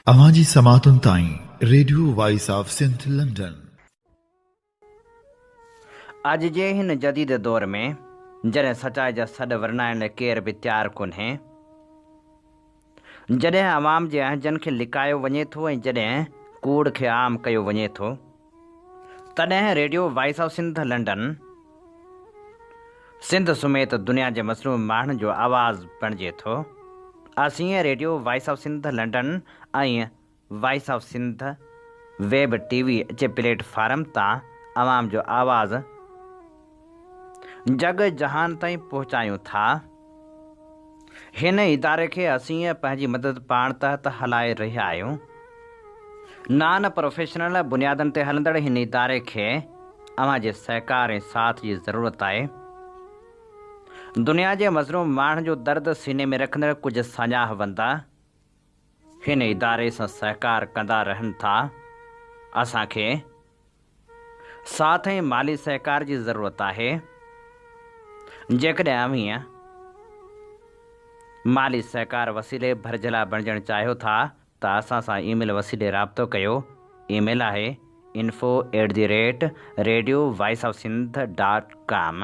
अवाजी समातुन ताईं radio voice of Sindh London. अॼु जे हिन जदीद दौर में जॾहिं सचाई जा सॾ वर्णाइण लाइ केर बि तयारु कोन्हे, जॾहिं आवाम जे अहजनि खे लिकायो वञे थो ऐं जॾहिं कूड़ खे आम कयो वञे थो, तॾहिं radio voice of Sindh London Sindh समेत दुनिया जे मसलूम माण्हुनि जो आवाज़ बणिजे थो। असीं radio voice of Sindh London ऐं voice of Sindh web TV जे प्लेटफॉर्म तां आवाम जो आवाज़ जग जहान ताईं पहुचायूं था। हिन इदारे खे असीं पंहिंजी मदद पाण तहत हलाए रहिया आहियूं। नॉन प्रोफेशनल बुनियादनि ते हलंदड़ हिन इदारे खे अव्हां जे सहकार ऐं साथ जी ज़रूरत आहे। दुनिया जे मज़लूम माण्हुनि जो दर्द सीने में रखंदड़ कुझु साञाहवंदा हिन इदारे सां सहकार कंदा रहनि था। असांखे साथ ऐं माली सहकार जी ज़रूरत आहे। जेकॾहिं अव्हीं माली सहकार वसीले भरजला बणजणु चाहियो था त असां सां ईमेल वसीले राब्तो कयो। ईमेल आहे info@radiovoiceofsindh.com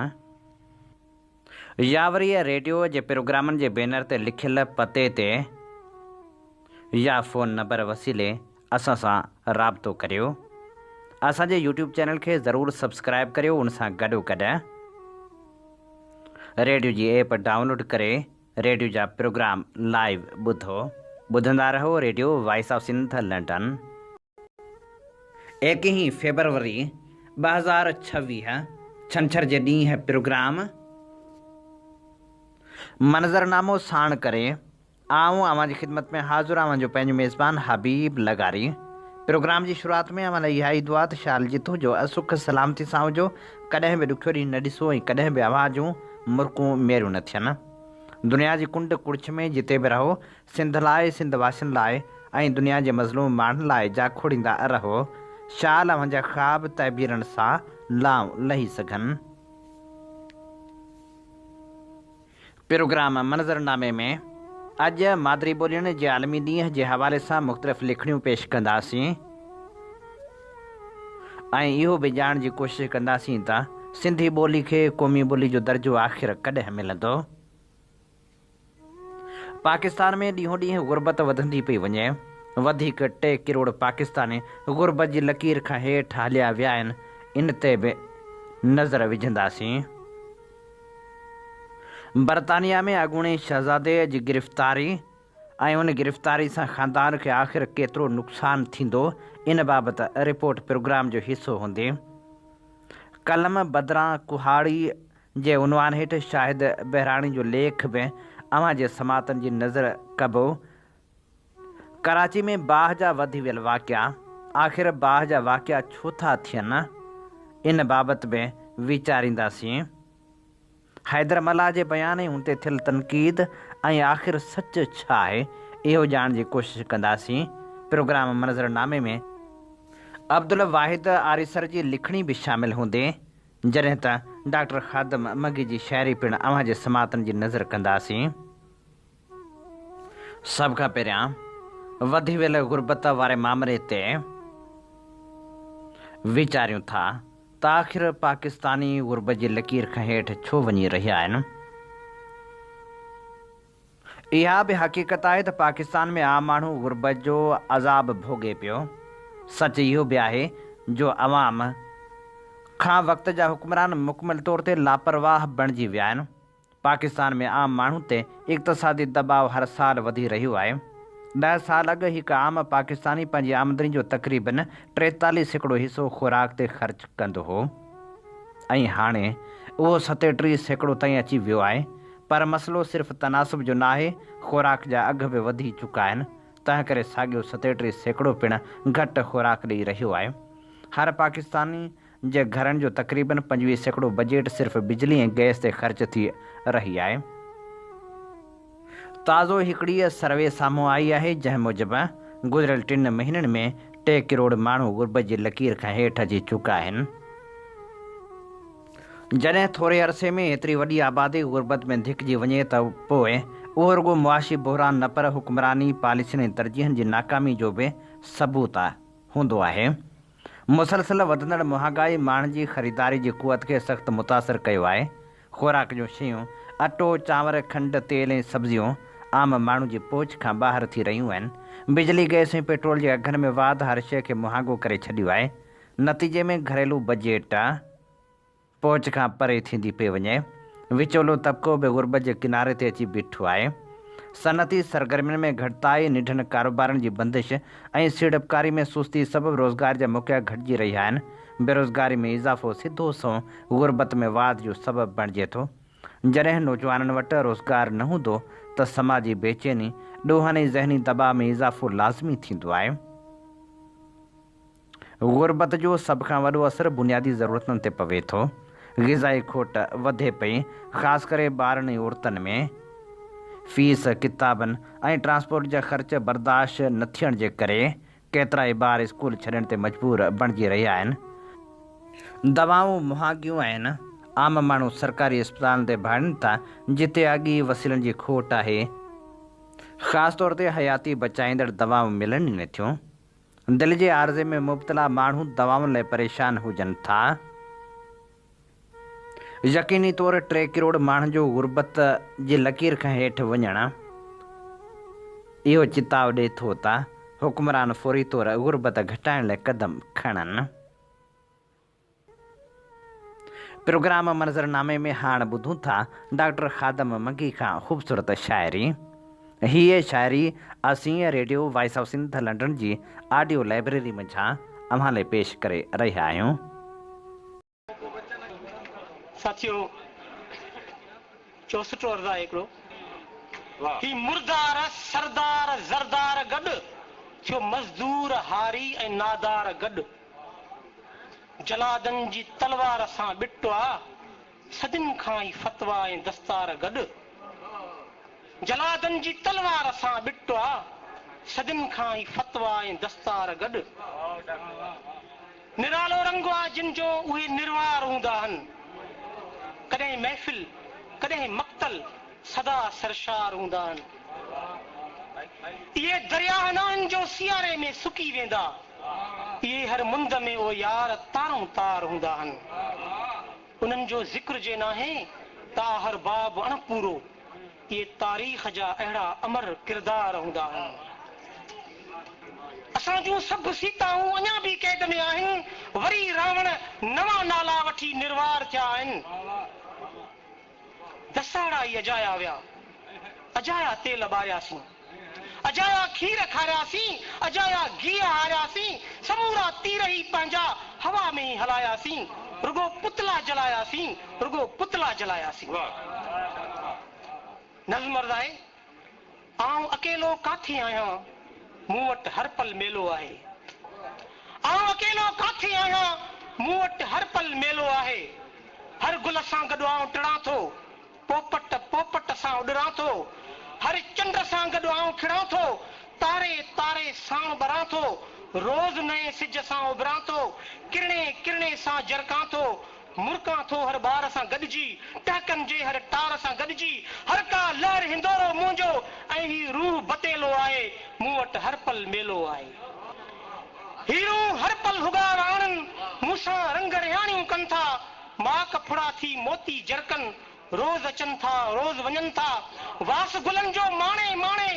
या वरी रेडियो जे प्रोग्रामनि जे बैनर ते लिखियल पते ते या फ़ोन नंबर वसीले असां सां राब्तो करियो। असांजे यूट्यूब चैनल खे ज़रूरु सब्सक्राइब करियो। उन सां गॾोगॾु रेडियो जी ऐप डाउनलोड करे रेडियो जा प्रोग्राम लाइव ॿुधंदा रहो। Radio voice of Sindh London. 21 फरवरी 2026 छंछर जे ॾींहुं प्रोग्राम मंज़रनामो साण करे आऊं अव्हां जी ख़िदमत में हाज़ुर आहियां, जो पंहिंजो मेज़बान हबीब लगारी। प्रोग्राम जी शुरूआत में अव्हां लाइ इहा ई दुआ त शाल जितो जो असुख सलामती सां हुजो, कॾहिं बि ॾुखियो ॾींहुं न ॾिसो ऐं कॾहिं बि आवाज़ूं मुर्कूं मेरियूं न थियनि। दुनिया जी कुंड कुड़छ में जिते बि रहो, सिंध लाइ, सिंध वासियुनि लाइ ऐं दुनिया जे मज़लूम माण्हुनि लाइ जाखोड़ींदा रहो। शाल अव्हां जा ख़्वाब तइबीरनि सां लाऊं लही सघनि। प्रोग्राम मंज़रनामे में अॼु मादरी ॿोलियुनि जे आलमी ॾींहं जे हवाले सां मुख़्तलिफ़ लिखणियूं पेश कंदासीं ऐं इहो बि ॼाणण जी कोशिशि कंदासीं त सिंधी ॿोली खे क़ौमी ॿोली जो दर्जो आख़िर कॾहिं मिलंदो। पाकिस्तान में ॾींहों ॾींहुं गुरबत वधंदी पई वञे। वधीक 3 करोड़ पाकिस्तानी गुरबत जी लकीर खां हेठि हलिया विया आहिनि। इन ते बि नज़र विझंदासीं। बरतानिया में अॻूणे शहज़ादे जी गिरफ़्तारी ऐं उन गिरफ़्तारी सां ख़ानदान खे आख़िर केतिरो नुक़सानु थींदो, इन बाबति रिपोर्ट प्रोग्राम जो हिसो हूंदी। कलम बदिरां कुहाड़ी जे उनवान हेठि शाहिद बहिराणी जो लेख बि अव्हां जे समातनि जी नज़र कबो। कराची में बाहि जा वधी वियल वाक़िया, आख़िर बाहि जा वाक़िया छो था थियनि, इन बाबति बि वीचारींदासीं। हैदरमला जे बयान ऐं उन ते थियल तनक़ीद ऐं आख़िर सच छा आहे, इहो ॼाणण जी कोशिशि कंदासीं। प्रोग्राम मंज़रनामे में अब्दुल वाहिद आरिसर जी लिखणी बि शामिल हूंदी, जॾहिं त डॉक्टर ख़ादम मगी जी शाइरी पिणु अव्हां जे समातनि जी नज़र कंदासीं। सभ खां पहिरियां वधी वियल गुरबत वारे मामले ते वीचारियूं था त आख़िर पाकिस्तानी गुरबत जी लकीर खां हेठि छो वञी रहिया आहिनि। इहा बि हक़ीक़त आहे त पाकिस्तान में आम माण्हू गुरबत जो अज़ाब भोॻे पियो। सच इहो बि आहे जो अवाम खां वक़्त जा हुक्मरान मुकमल तौर ते लापरवाह बणिजी विया आहिनि। पाकिस्तान में आम माण्हू ते इक़्तिसादी दबाव हर साल वधी रहियो आहे। 10 साल अॻु हिकु आम पाकिस्तानी पंहिंजी आमदनी जो तक़रीबन 43% हिसो ख़ुराक ते ख़र्च कंदो हो ऐं हाणे उहो 37% ताईं अची वियो आहे। पर मसइलो सिर्फ़ु तनासुब जो न आहे, ख़ुराक जा अघ बि वधी चुका आहिनि। तंहिं करे साॻियो 37% पिणु घटि ख़ुराक ॾेई रहियो आहे। हर पाकिस्तानी जे घरनि जो तक़रीबन 25% बजेट सिर्फ़ु बिजली ऐं गैस ते ख़र्च थी रही आहे। ताज़ो हिकिड़ी सर्वे साम्हूं आई आहे, जंहिं मूजिबि गुज़िरियल 3 महीननि में 3 करोड़ माण्हू गुरबत जी लकीर खां हेठि अची चुका आहिनि। जॾहिं थोरे अरसे में एतिरी वॾी आबादी गुरबत में धिकजी वञे त पोइ उहो रुगो मुआशी बहरान न पर हुक्मरानी पॉलिसियुनि ऐं तरजीहनि जी नाकामी जो बि सबूत हूंदो आहे। मुसलसल वधंदड़ महांगाई माण्हुनि जी ख़रीदारी जी क़ुवत खे सख़्तु मुतासिर कयो आहे। ख़ुराक जूं शयूं, अटो, चांवर, खंडु, तेल ऐं सब्जियूं आम माण्हू जी पहुच खां ॿाहिरि थी रहियूं आहिनि। बिजली, गैस ऐं पेट्रोल जे अघनि में वाध हर शइ खे महांगो करे छॾियो आहे। नतीजे में घरेलू बजट पहुच खां परे थींदी पई वञे। विचोलो तबिको बि ग़ुर्बत जे किनारे ते अची बीठो आहे। सनअती सरगर्मियुनि में घटिताई, निढनि कारोबारनि जी बंदिश ऐं सीड़पकारी में सुस्ती सबबि रोज़गार जा मौक़ा घटिजी रहिया आहिनि। बेरोज़गारी में इज़ाफ़ो सिधो सो ग़ुर्बत में वाध जो सबबु बणिजे थो। जॾहिं नौजवाननि वटि रोज़गार न हूंदो त समाजी बेचैनी, ॾोहनि ऐं ज़हनी दबाव में इज़ाफ़ो लाज़मी थींदो आहे। ग़ुर्बत जो सभ खां वॾो असरु बुनियादी ज़रूरतुनि ते पवे थो। ग़िज़ाई खोट वधे पई, ख़ासि करे ॿारनि ऐं औरतुनि में। फीस, किताबनि ऐं ट्रांसपोर्ट जा ख़र्च बर्दाश्त न थियण जे करे केतिरा ई ॿार स्कूल छॾण ते मजबूर बणिजी रहिया आहिनि। दवाऊं महांगियूं आहिनि। आम माण्हू सरकारी अस्पतालनि ते भाड़नि था, जिते अॻी वसीलनि जी खोट आहे। ख़ासि तौर ते हयाती बचाईंदड़ दवाऊं मिलनि ई नथियूं। दिलि जे आर्ज़े में मुब्तला माण्हू दवाउनि लाइ परेशान हुजनि था। यकीनी तौरु 3 करोड़ माण्हुनि जो ग़ुर्बत जी लकीर खां हेठि वञणु इहो चिताव ॾिए थो त हुक्मरान फ़ौरी तौरु ग़ुर्बत घटाइण लाइ क़दम खणनि। प्रोग्राम मंज़रनामे में हाणे ॿुधूं था डॉक्टर ख़ादम मंगी खां ख़ूबसूरत शाइरी। हीअ शाइरी असीं radio voice of Sindh London जी ऑडियो लाइब्रेरी मंझां अव्हां लाइ पेश करे रहिया आहियूं। साथियों, 64 अर्ज़ आहे हिकिड़ो। ही मुर्दार, सरदार, ज़रदार गॾु थियो मज़दूर, हारी ऐं नादार गॾु। जलादनि जी तलवार सां ॿिटो आहे, सदियुनि खां ई फ़तवा ऐं दस्तार गॾु। जलादनि जी तलवार सां ॿिटो आहे, सदियुनि खां ई फ़तवा ऐं दस्तार गॾु। निरालो रंग आहे जिन जो उहे निर्वार हूंदा आहिनि। कॾहिं महफ़िल, कॾहिं मक़तल, सदा सरशार हूंदा आहिनि। इहे दरिया न आहिनि जो सियारे में सुकी वेंदा। इहे हर मुंद में ओ यार तारों तार हूंदा आहिनि। उन्हनि जो ज़िक्र जे नाहे ता हर बाब अणपूरो। इहे तारीख़ जा अहिड़ा अमर किरदार हूंदा आहिनि। असां जूं सभु सीताऊं अञा बि क़ैद में आहिनि। वरी रावण नवां नाला वठी निर्वार थिया आहिनि। दसाड़ा ई अजाया विया, अजाया तेल ॿारियासीं, अजाया खीर खारियासीं, अजाया घी हारियासीं। समूरा तीर ई पंहिंजा हवा में ई हलायासीं। रुगो पुतला जलायासीं, रुगो पुतला जलायासीं। नज़्म अर्ज़ आहे, आऊं अकेलो काथे आहियां, मूं वटि हर पल मेलो आहे। आऊं अकेलो काथे आहियां, मूं वटि हर पल मेलो आहे। हर गुल सां गॾु आऊं टिड़ां थो, पोपट पोपट सां उॾरां थो। हर चंड सां गॾु आऊं खिड़ां थो, तारे तारे सां बरां थो। रोज़ नए सिज सां उभरां थो, किरणे किरणे सां जरकां थो। मुर्कां थो हर ॿार सां गॾिजी, टहकनि जे हर टार सां गॾिजी। हर का लहर हिंदोरो मुंहिंजो ऐं ही रूह बतेलो आहे। मूं वटि हर पल मेलो आहे। हीरो हर पल हुगार आणनि, मूंसां रंग रिहाणियूं कनि था। मां कफड़ा थी मोती जरकनि, रोज़ अचनि था रोज़ वञनि था। वास गुलनि जो माणे माणे,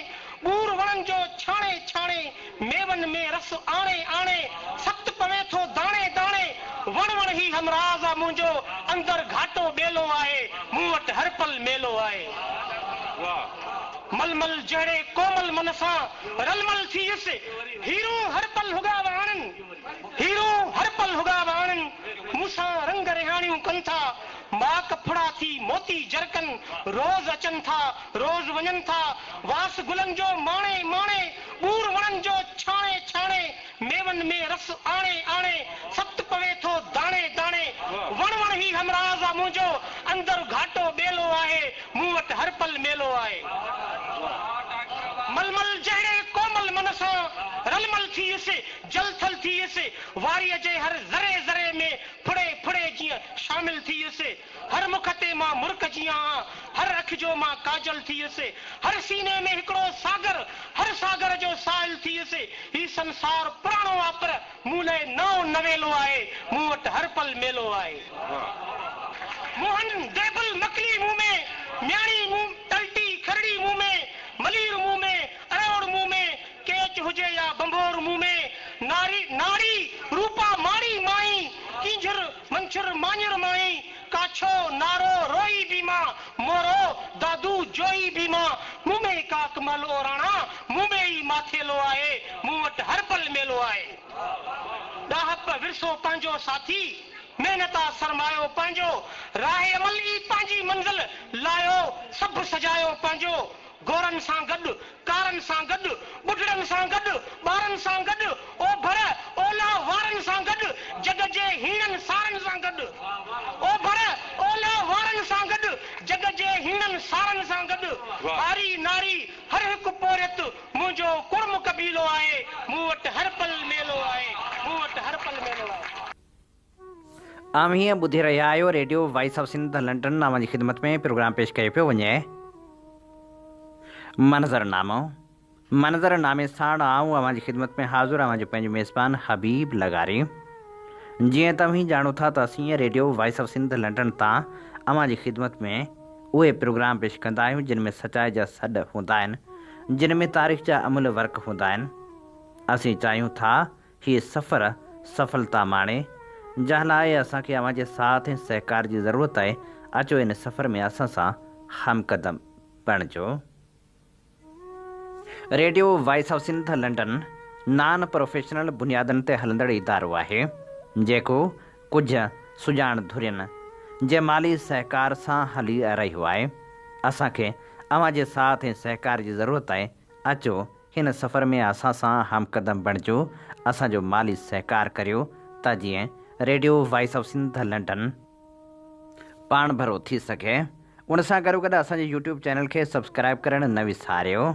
ॿूर वणनि जो छाणे छाणे। मेवनि में रस आणे आणे, सत पवे थो दाणे दाणे। वण वण ही हमराज़ आहे मुंहिंजो, अंदर घाटो ॿेलो आहे। मूं वटि हर पल मेलो आहे। मलमल जहिड़े कोमल मन सां रलमल थी वियुसि। हीरो हर पल हुगाव आणनि, हीरो हर पल हुगाव आणनि। मूंसां रंग रिहाणियूं कनि था। मां कफड़ा थी मोती जरकनि, रोज़ अचनि था रोज़ वञनि था। वास गुलनि जो माणे माणे, ॿूर वणनि जो छाणे छाणे। मेवनि में रस आणे आणे, सत पवे थो दाणे दाणे। वण वण ही हमराज़ आहे मुंहिंजो, अंदर घाटो ॿेलो आहे। मूं वटि हर पल मेलो आहे। मलमल जहिड़े कोमल मन सां रलमल थी वियुसि, जल थल थी वियुसि। वारीअ जे हर ज़रे ज़रे में फुड़े फुड़े जीअं शामिल थियुसि, हर मुख ते मां मुर्क जियां, हर अख जो मां काजल थियुसि, हर सीने में हिकिड़ो सागर, हर सागर जो साहिल थियुसि। ही संसार पुराणो आहे पर मूं लाइ नओं नवेलो आहे, मूं वटि हर पल मेलो आहे। मोहन देबुल मकली मुंह में, म्याणी मुंह तलटी खरड़ी मुंह में, मलीर मुंह में, अरोड़ मुंह में, केच हुजे या बंभोर मुंह में, नारी नारी रूपा मारी माई, किंझुर मंछुर मांझुर माई, काछो नारो रोई बीमा, मोरो दादू जोई बीमा, मुंह में का कमल ओराणा, मुंह में ही माथेलो आहे, मुंह वटि हर पल मेलो आहे। ॾाहप विरसो पंहिंजो साथी, मेहनता सरमायो पंहिंजो, राह अमल ई पंहिंजी मंज़िल लायो, सभु सजायो पंहिंजो, गोरनि सां गॾु, कारनि सां गॾु, ॿुढड़नि सां गॾु, ॿारनि सां गॾु, ओभर ओला वारनि सां गॾु, जग जे हीणनि सारनि सां गॾु, ओभर ओला वारनि सां गॾु, जग जे हीणनि सारनि सां गॾु, हारी नारी हर हिकु पोरियत मुंहिंजो कुर्म कबीलो आहे, मूं वटि हर पल मेलो आहे, मूं वटि हर पल मेलो आहे। आम हीअं ॿुधी रहिया आहियो radio voice of Sindh London अव्हांजी ख़िदमत में प्रोग्राम पेश कयो पियो वञे मंज़रनामो। मंज़रनामे साण आऊं अव्हांजी ख़िदमत में हाज़िर अव्हांजो पंहिंजो मेज़बान हबीब लगारी। जीअं तव्हीं ॼाणो था त असीं radio voice of Sindh London तां अव्हांजी ख़िदमत में उहे प्रोग्राम पेश कंदा आहियूं जिन में सचाई जा सॾ हूंदा आहिनि, जिन में तारीख़ जा अमल वर्क हूंदा आहिनि। असीं चाहियूं था हीअ सफ़र सफलता माणे, जंहिं लाइ असांखे अव्हांजे साथ ऐं सहकार जी ज़रूरत आहे। अचो इन सफ़र में असां सां हमक़दम बणिजो। Radio voice of Sindh London non professional बुनियादनि ते हलंदड़ इदारो आहे जेको कुझु सुञाण धुरियुनि जे माली सहकार सां हली रहियो आहे। असांखे अव्हांजे साथ ऐं सहकार जी ज़रूरत आहे। अचो हिन सफ़र में असां सां हमक़दम बणिजो, असांजो माली सहकार करियो त जीअं radio voice of Sindh London पाण भरो थी सघे। उन सां गॾो गॾु असांजे यूट्यूब चैनल खे सब्सक्राइब करणु न विसारियो।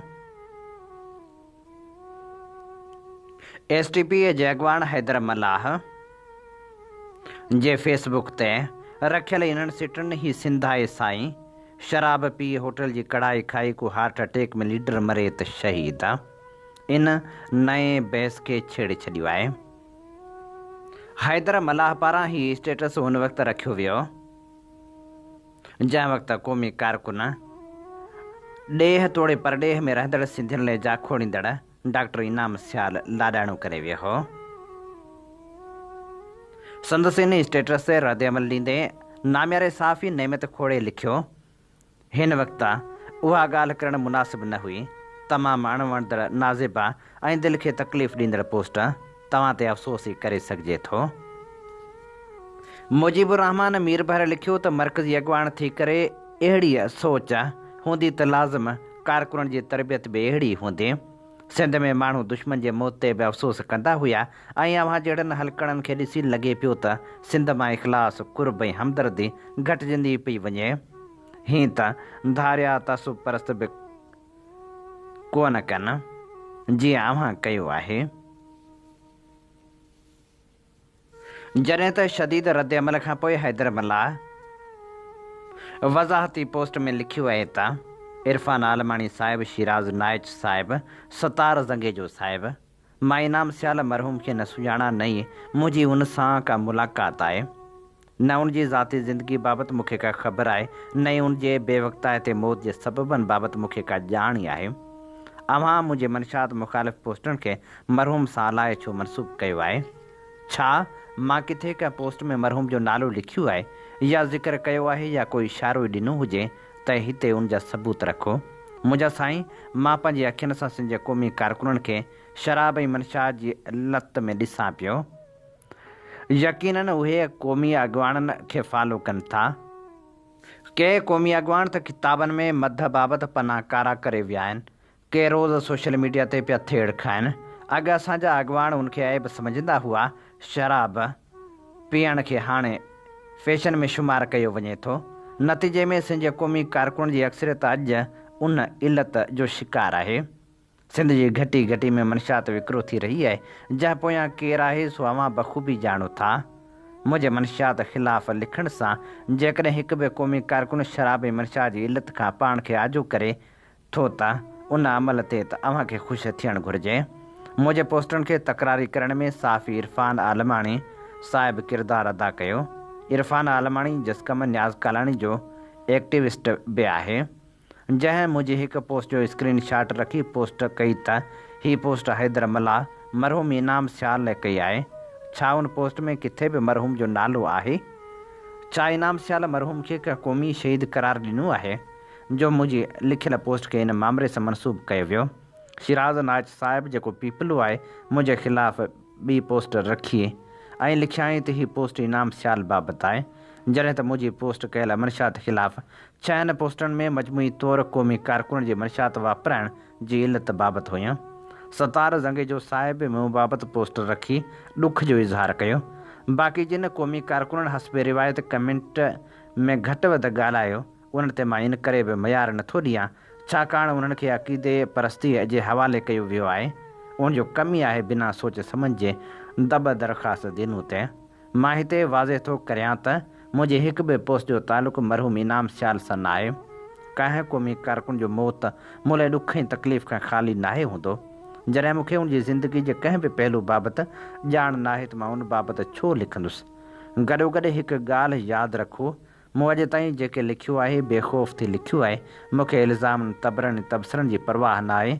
STP जैगवान हैदर मलाह जे फेसबुक ते रखियल इन्हनि सिटनि ही सिंधाए साईं, शराब पी होटल जी कढ़ाई खाई को हार्ट अटैक में लीडर मरे त शहीद। इन नए बहस खे छेड़े छॾियो आहे। हैदर मलाह पारां ही स्टेटस उन वक़्तु रखियो वियो जंहिं वक़्तु क़ौमी कारकुन ॾेह तोड़े परॾेह में रहंदड़ सिंधियुनि लाइ जाखोड़ींदड़ डॉक्टर इनाम सियाल लाॾाणो करे वियो हो। संदसि इन स्टेटस ते रद्द अमल ॾींदे नाम्यारे साफ़ी नेमत खोड़े लिखियो, हिन वक़्तु उहा ॻाल्हि करणु मुनासिबु न हुई। तमामु अणवणंदड़ नाज़िबा ऐं दिलि खे तकलीफ़ ॾींदड़ पोस्ट तव्हां ते अफ़सोस ई करे सघिजे थो। मुजीबुर रहमान मीर भर लिखियो त मर्कज़ी अॻवान थी करे अहिड़ी सोच हूंदी त लाज़िम कारकुननि जी तरबियत बि अहिड़ी हूंदी। सिंध में माण्हू दुश्मन जे मौत ते बि अफ़सोस कंदा हुआ ऐं अव्हां जहिड़नि हलकड़नि खे ॾिसी लॻे पियो त सिंध मां इख़लास, कुर्ब ऐं हमदर्दी घटिजंदी पई वञे। हीअं त धारिया तसुब परस्त बि कोन कनि जीअं अव्हां कयो आहे। जॾहिं त शदीद रद्द अमल खां पोइ हैदर मलाह वज़ाहती पोस्ट में लिखियो आहे त इरफान आलमानी साहिब, शिराज नाइच साहिब, सतार ज़ंगेजो साहिब, मां इनाम सियाल मरहूम खे न सुञाणा न ई मुंहिंजी उन सां का मुलाक़ात आहे, न उन जी ज़ाती ज़िंदगी बाबति मूंखे का ख़बर आहे, न ई उन जे बेवक़्ताए ते मौत जे सबबनि बाबति मूंखे का ॼाण ई आहे। अव्हां मुंहिंजे मंशात मुख़ालिफ़ पोस्टनि खे मरहूम सां अलाए छो मनसूब कयो आहे। छा मां किथे का पोस्ट में मरहूम जो नालो लिखियो आहे या ज़िक्र कयो आहे या कोई इशारो ई ॾिनो हुजे त हिते उन जा सबूत रखो। मुंहिंजा साईं, मां पंहिंजे अखियुनि सां सिंध जे क़ौमी कारकुननि खे शराब ऐं मंशात जी लत में ॾिसां पियो। यकीनन उहे क़ौमी अॻवाननि खे फॉलो कनि था। के क़ौमी अॻवान त किताबनि में मद बाबति पना कारा करे विया आहिनि, के रोज़ सोशल मीडिया ते पिया थेड़ खाइनि। अॻु असांजा अॻवान उनखे ऐब सम्झंदा हुआ। शराब पीअण खे हाणे फैशन में शुमार कयो वञे थो। नतीजे में सिंध जे क़ौमी कारकुन जी अक्सरियत अॼु उन इलत जो शिकार आहे। सिंध जी घटी घटी में मंशात विकिरो थी रही आहे, जंहिं पोयां केरु आहे सो अव्हां बख़ूबी ॼाणो था। मुंहिंजे मनशियात ख़िलाफ़ लिखण सां जेकॾहिं हिकु बि क़ौमी कारकुन शराबी मनशा जी इल्लत खां पाण खे आजो करे थो त उन अमल ते त अव्हांखे ख़ुशि थियणु घुरिजे। मुंहिंजे पोस्टनि खे तकरारी करण में साफ़ी इरफ़ान आलमाणी साहिब किरदारु अदा कयो। इरफ़ान आलमाणी जसकम न्याज़ कालाणी जो एक्टिविस्ट बि आहे, जंहिं मुंहिंजी हिकु पोस्ट जो स्क्रीन शॉट रखी पोस्ट कई त हीअ पोस्ट हैदर मल्हाह मरहूम इनाम सियाल लाइ कई आहे। छा उन पोस्ट में किथे बि मरहूम जो नालो आहे? छा इनाम सियाल मरहूम खे का क़ौमी शहीद करार ॾिनो आहे जो मुंहिंजी लिखियल पोस्ट खे इन मामले सां मनसूब कयो वियो? शिराज़ नाज साहिब जेको पीपलो आहे मुंहिंजे ख़िलाफ़ ॿी पोस्ट रखी ऐं लिखियाईं त हीअ पोस्ट इनाम सियाल बाबति आहे, जॾहिं त मुंहिंजी पोस्ट कयल मनशात ख़िलाफ़ 6 पोस्टनि में मजमूई तौरु क़ौमी कारकुन जी मनशात वापराइण जी इल्लत बाबति हुयूं। सतार ज़ंगेजो साहिब मूं बाबति पोस्ट रखी ॾुख जो इज़हार कयो। बाक़ी जिन क़ौमी कारकुननि हस्बे रिवायत कमेंट में घटि वधि ॻाल्हायो उन्हनि ते मां इन करे बि मयार नथो ॾियां छाकाणि उन्हनि खे अक़ीदे परस्तीअ जे हवाले कयो वियो आहे। उनजो कमु ई आहे बिना सोच सम्झे दब दरख़्वास्त ॾिनूं ते। मां हिते वाज़े थो करियां त मुंहिंजी हिकु बि पोस्ट जो तालुक़ु मरहूम इनाम सियाल सां न आहे। कंहिं क़ौमी कारकुन जो मौत मूं लाइ ॾुख ऐं तकलीफ़ खां ख़ाली नाहे हूंदो। जॾहिं मूंखे उनजी ज़िंदगी जे कंहिं बि पहलू बाबति ॼाण नाहे त मां उन बाबति छो लिखंदुसि। गॾोगॾु हिकु ॻाल्हि यादि रखो, मूं अॼु ताईं जेके लिखियो आहे बेख़ौफ़ थी लिखियो आहे। मूंखे इल्ज़ामनि तबरनि तबसरनि जी परवाह न आहे।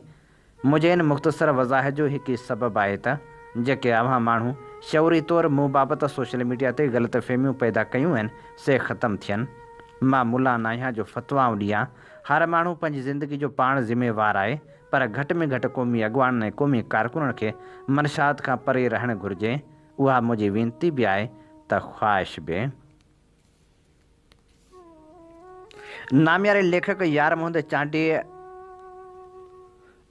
मुंहिंजे इन मुख़्तसर वज़ाहत जो हिकु सबबु आहे त जेके अव्हां माण्हू शऊरी तौरु मूं बाबति सोशल मीडिया ते ग़लतफ़हमियूं पैदा कयूं आहिनि से ख़तमु थियनि। मां मुला न आहियां जो फ़तवाऊं ॾियां। हर माण्हू पंहिंजी ज़िंदगी जो पाण ज़िम्मेवारु आहे, पर घटि में घटि क़ौमी अॻुवाननि ऐं क़ौमी कारकुननि खे मनशात खां परे रहणु घुरिजे। उहा मुंहिंजी वेनती बि आहे त ख़्वाहिश बि। नामियारे लेखक यार मोहम्मद चांडी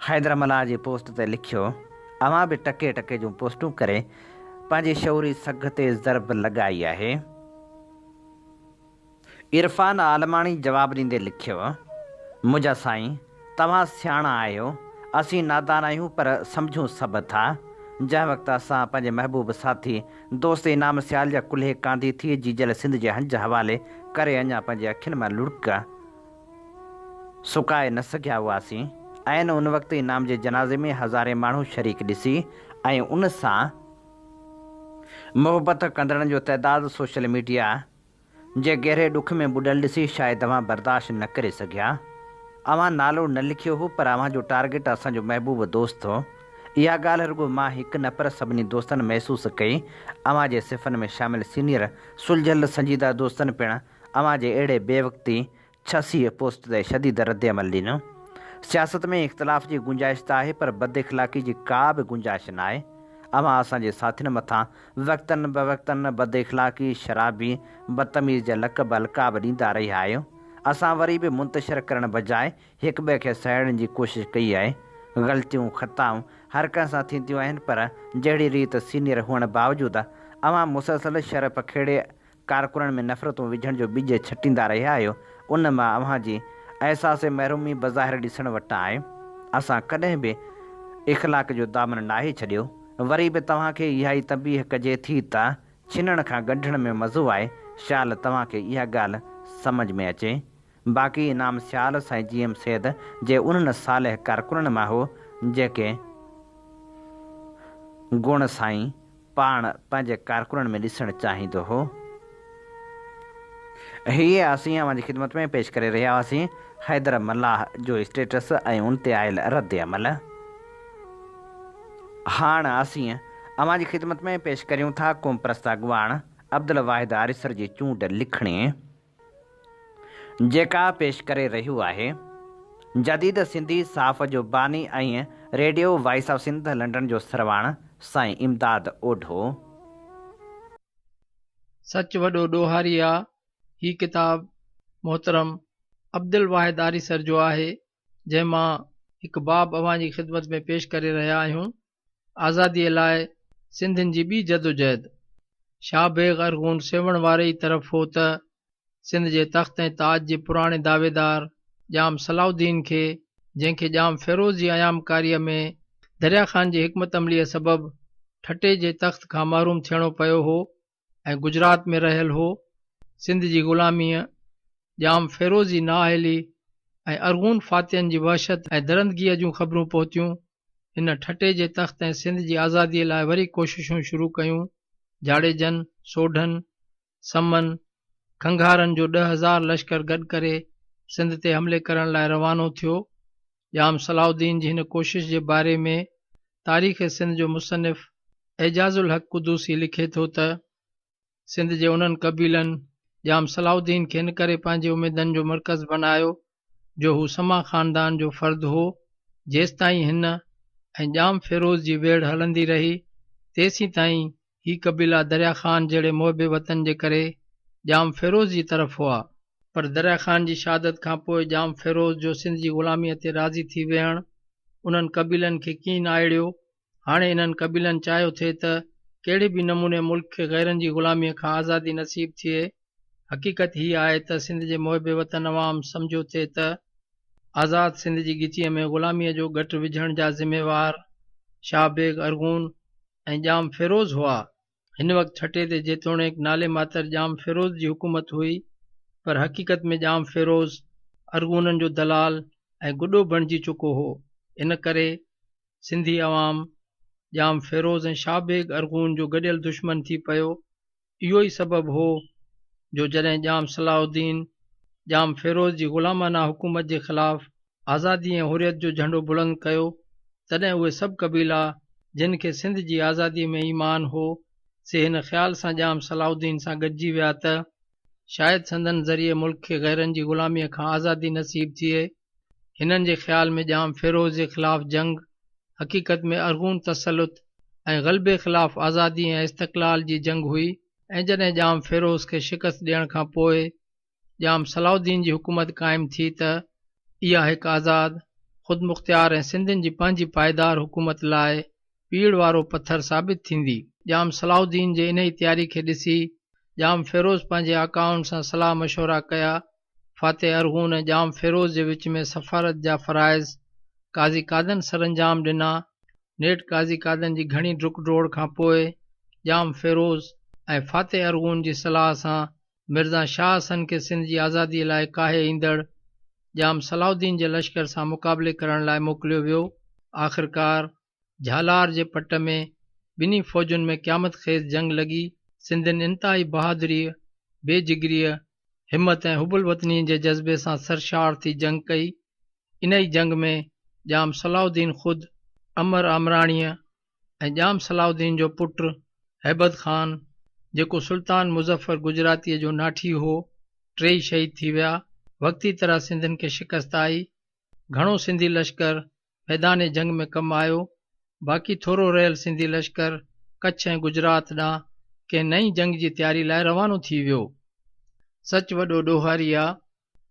हैदर मल्हाह जी पोस्ट ते लिखियो, अव्हां बि टके टके जूं पोस्टूं करे पंहिंजी शऊरी सघ ते ज़रब लॻाई आहे। इरफ़ान आलमाणी जवाबु ॾींदे लिखियो, मुंहिंजा साईं तव्हां सियाणा आहियो, असीं नादान आहियूं पर सम्झूं सभु था। जंहिं वक़्तु असां पंहिंजे महबूब साथी दोस्त इनाम सियाल जा कुल्हे कांदी थी जीजल सिंध जे हंज हवाले करे अञा पंहिंजे अखियुनि मां लुड़क सुकाए न सघिया हुआसीं। ऐं उन वक़्तु इनाम जे जनाज़े में हज़ारे माण्हू शरीक ॾिसी ऐं उन सां मोहबत कंदड़नि जो तइदादु सोशल मीडिया जे गहरे ॾुख में ॿुॾल ॾिसी शायदि तव्हां बर्दाश्त न करे सघिया। अव्हां नालो न लिखियो हो पर अव्हां जो टारगेट असांजो महबूब दोस्त हो। इहा ॻाल्हि रुॻो मां हिकु न पर सभिनी दोस्तनि महसूसु कई। अव्हां जे सिफ़नि में शामिल सीनियर सुलझल संजीदा दोस्तनि पिणु अव्हां जे अहिड़े बेवक़्ती 86 पोस्ट ते शदीद रद्द अमल ॾिनो। सियासत में इख़्तिलाफ़ जी गुंजाइश त आहे पर बद इख़लाक़ी जी का बि गुंजाइश न आहे। अव्हां असांजे साथियुनि मथां वक़्तनि बवक़्तनि बद इख़लाक़ी शराबी बदतमीज़ जा लक़ब अलक़ाब ॾींदा रहिया आहियो। असां वरी बि मुंतशिर करण बजाए हिक ॿिए खे सहेड़ण जी कोशिशि कई आहे। ग़लतियूं ख़ताऊं हर कंहिं सां थींदियूं आहिनि पर जहिड़ी रीति सीनियर हुअण बावजूदि अव्हां मुसलसल शर पखेड़े कारकुननि में नफ़रतूं विझण जो ॿिज छटींदा रहिया आहियो। उन मां अव्हां जी अहसास महरूमी बज़ाहिर ॾिसण वटां आहे। असां कॾहिं बि इख़लाक़ जो दामन नाहे छॾियो। वरी बि तव्हांखे इहा ई तंबीह कजे थी त छिनण खां गंढण में मज़ो आहे। शाल तव्हांखे इहा ॻाल्हि सम्झ में अचे। बाक़ी इनाम सियाल साईं GM सैद जे उन्हनि सालेह कारकुननि मां हो जेके गुण साईं पाण पंहिंजे कारकुननि में ॾिसणु चाहींदो हो। हीअ असीं अव्हां जी ख़िदमत में पेश करे रहिया हुआसीं हैदर मल्हाह जो स्टेटस ऐं उन ते आयल रद्द अमल। हाणे असीं अव्हां जी ख़िदमत में पेश करियूं था क़ौम परस्त अॻुवान अब्दुल वाहिद आरिसर जी चूंड लिखणी जेका पेश करे रहियो आहे जदीद सिंधी साफ़ जो बानी ऐं radio voice of Sindh London जो सरवाण साईं इमदाद ओढो। सच वॾो ॾोहारी आहे। ही किताब मोहतरम अब्दुल वाहिद आरिसर जो आहे जंहिं मां हिकु बाब अव्हां जी ख़िदमत में पेश करे रहिया आहियूं। आज़ादीअ लाइ सिंधियुनि जी ॿी जदोजहद। शाह बेग अरगून सेवण वारे ई तरफ़ हो त सिंध जे तख़्त ऐं ताज जे पुराणे दावेदार जाम सलाउद्दीन खे जंहिंखे जाम फ़िरोज़ जी अयामकारीअ में दरिया ख़ान जी हिकमत अमलीअ सबबि ठटे जे तख़्त खां महरूम थियणो पियो हो ऐं गुजरात में रहियल हो। सिंध जी ग़ुलामीअ जाम फ़िरोज़ी नाअहली ऐं अरगून फ़ातिहनि जी वहशत ऐं दरंदगीअ जूं ख़बरूं पहुतियूं। हिन ठटे जे तख़्त ऐं सिंध जी आज़ादीअ लाइ वरी कोशिशूं शुरू कयूं। जाड़ेजन, सोढन, समन, खंघारनि जो 10,000 लश्कर गॾु करे सिंध ते हमले करण लाइ रवानो थियो। जाम सलाउद्दीन जी हिन कोशिश जे बारे में तारीख़ सिंध जो मुसनिफ़ एजाज़ुल हक़ कुदूसी लिखे थो त सिंध जे उन्हनि क़बीलनि जाम सलाउद्दीन खे हिन करे पंहिंजे उमेदनि जो मर्कज़ बनायो जो हू समा ख़ानदान जो फ़र्दु हो। जेसिताईं हिन ऐं जाम फ़िरोज़ जी वेढ़ हलंदी रही तेसीं ताईं ही क़बीला दरिया ख़ान जहिड़े मुहिबे वतन जे करे जाम फ़िरोज़ जी तरफ़ हुआ। पर दरिया ख़ान जी शहादत खां पोइ जाम फ़िरोज़ जो सिंध जी ग़ुलामीअ ते राज़ी थी वियण उन्हनि क़बीलनि खे कीन आड़ियो। हाणे इन्हनि क़बीलनि चाहियो थिए त कहिड़े बि नमूने मुल्क खे गैरनि जी ग़ुलामीअ खां आज़ादी नसीब थिए। हक़ीक़त हीअ आहे त सिंध जे मुहिबे वतन अवाम सम्झो थिए त आज़ाद सिंध जी गिचीअ में ग़ुलामीअ जो गठु विझण जा ज़िम्मेवार शाह बेग अरगून ऐं जाम फ़िरोज़ हुआ। हिन वक़्तु ठटे ते जेतोणीकि नाले मातर जाम फ़िरोज़ जी हुकूमत हुई, पर हक़ीक़त में जाम फ़िरोज़ अरगूननि जो दलाल ऐं गुॾो बणिजी चुको हो। इन करे सिंधी अवाम जाम फ़िरोज़ ऐं शाह बेग अरगून जो गॾियल दुश्मन थी पियो। इहो ई सबबु हो जो जॾहिं जाम सलाउद्दीन जाम फ़िरोज़ जी ग़ुलामाना हुकूमत जे ख़िलाफ़ आज़ादी ऐं हुरियत जो झंडो बुलंद कयो, तॾहिं उहे सभु क़बीला जिन खे सिंध जी आज़ादीअ में ईमान हो से हिन ख़्याल सां जाम सलाउद्दीन सां गॾिजी विया त शायदि संदन ज़रिए मुल्क खे गैरनि जी ग़ुलामीअ खां आज़ादी नसीब थिए। हिननि जे ख़्याल में जाम फ़िरोज़ जे ख़िलाफ़ जंग हक़ीक़त में अरगून तसलुत ऐं ग़लबे ख़िलाफ़ आज़ादी ऐं इस्तक़लाल जी जंग हुई। ऐं जॾहिं जाम फ़िरोज़ खे शिकस्त ॾियण खां पोइ जाम सलाउद्दीन जी हुकूमत क़ाइमु थी त इहा हिकु आज़ाद ख़ुदि मुख़्तियार ऐं सिंधियुनि जी पंहिंजी पाइदार हुकूमत लाइ पीड़ वारो पथर साबित थींदी। जाम सलाउद्दीन जे इन ई तयारी खे ॾिसी जाम फ़िरोज़ पंहिंजे आकाउनि सां सलाह मशवरा कया। फ़ातिह अरगून ऐं जाम फ़िरोज़ जे विच में सफ़ारत जा फ़राइज़ काज़ी कादन सरंजाम ॾिना। नेठ काज़ी कादन जी घणी डुक डोड़ खां पोइ जाम फ़िरोज़ ऐं फ़ातिह अरगून जी सलाह सां मिर्ज़ा शाह हसन खे सिंध जी आज़ादीअ लाइ काहे ईंदड़ जाम सलाउद्दीन जे लश्कर सां मुक़ाबले करण लाइ मोकिलियो वियो। आख़िरकार झालार जे पट में ॿिन्ही फ़ौजुनि में क़यामत ख़ेज़ जंग लॻी। सिंधियुनि इंतिहाई बहादुरीअ, बेजिगरीअ, हिम्मत ऐं हुबुल वतनी जे जज़्बे सां सरशार थी जंग कई। इन ई जंग में जाम सलाउद्दीन ख़ुदि अमर आमराणीअ ऐं जाम सलाउद्दीन जो पुटु हैबत ख़ान जेको सुल्तान मुज़फ़र गुजरातीअ जो नाठी हो, टेई शहीद थी विया। वक़्ती तरह सिंधियुनि खे शिकस्त आई। घणो सिंधी लश्कर मैदान जंग में कमु आयो। बाक़ी थोरो रहियल सिंधी लश्कर कच्छ ऐं गुजरात ॾांहुं कंहिं नई जंग जी तयारी लाइ रवानो थी वियो। सच वॾो ॾोहारी आहे।